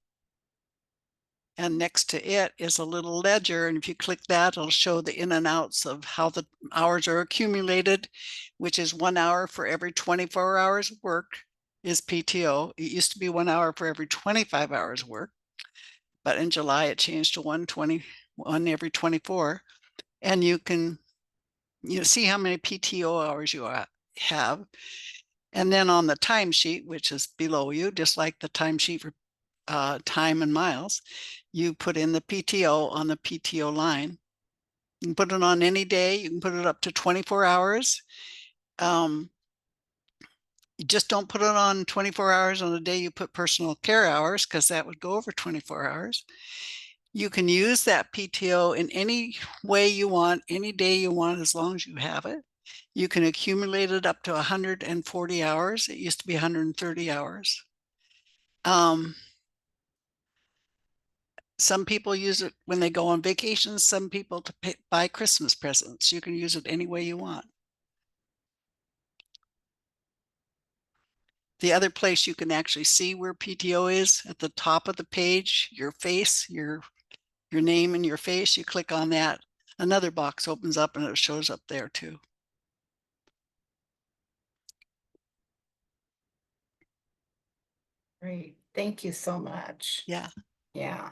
And next to it is a little ledger. And if you click that, it'll show the in and outs of how the hours are accumulated, which is 1 hour for every 24 hours of work is PTO. It used to be 1 hour for every 25 hours of work, but in July it changed to 1 every 24. And you can see how many PTO hours you have. And then on the timesheet, which is below you, just like the timesheet for time and miles, you put in the PTO on the PTO line. You can put it on any day. You can put it up to 24 hours. You just don't put it on 24 hours on the day you put personal care hours, because that would go over 24 hours. You can use that PTO in any way you want, any day you want, as long as you have it. You can accumulate it up to 140 hours. It used to be 130 hours. Some people use it when they go on vacation, some people to buy Christmas presents. You can use it any way you want. The other place you can actually see where PTO is at the top of the page, your face, your name and your face, you click on that. Another box opens up and it shows up there too. Great, thank you so much. Yeah. Yeah.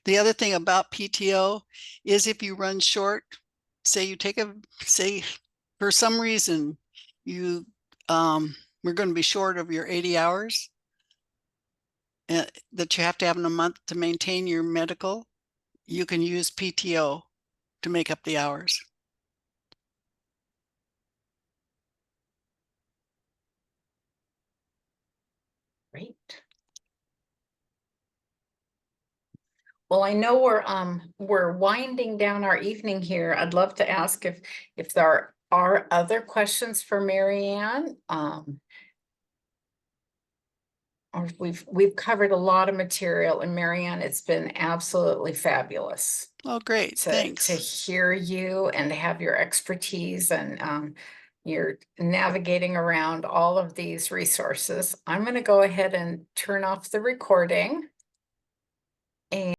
The other thing about PTO is if you run short, say for some reason you we're going to be short of your 80 hours that you have to have in a month to maintain your medical, you can use PTO to make up the hours. Great. Well, I know we're winding down our evening here. I'd love to ask if there are other questions for Mary Ann. we've covered a lot of material, and Marianne, it's been absolutely fabulous Oh, great. to Thanks. hear you and to have your expertise, and you're navigating around all of these resources. I'm going to go ahead and turn off the recording.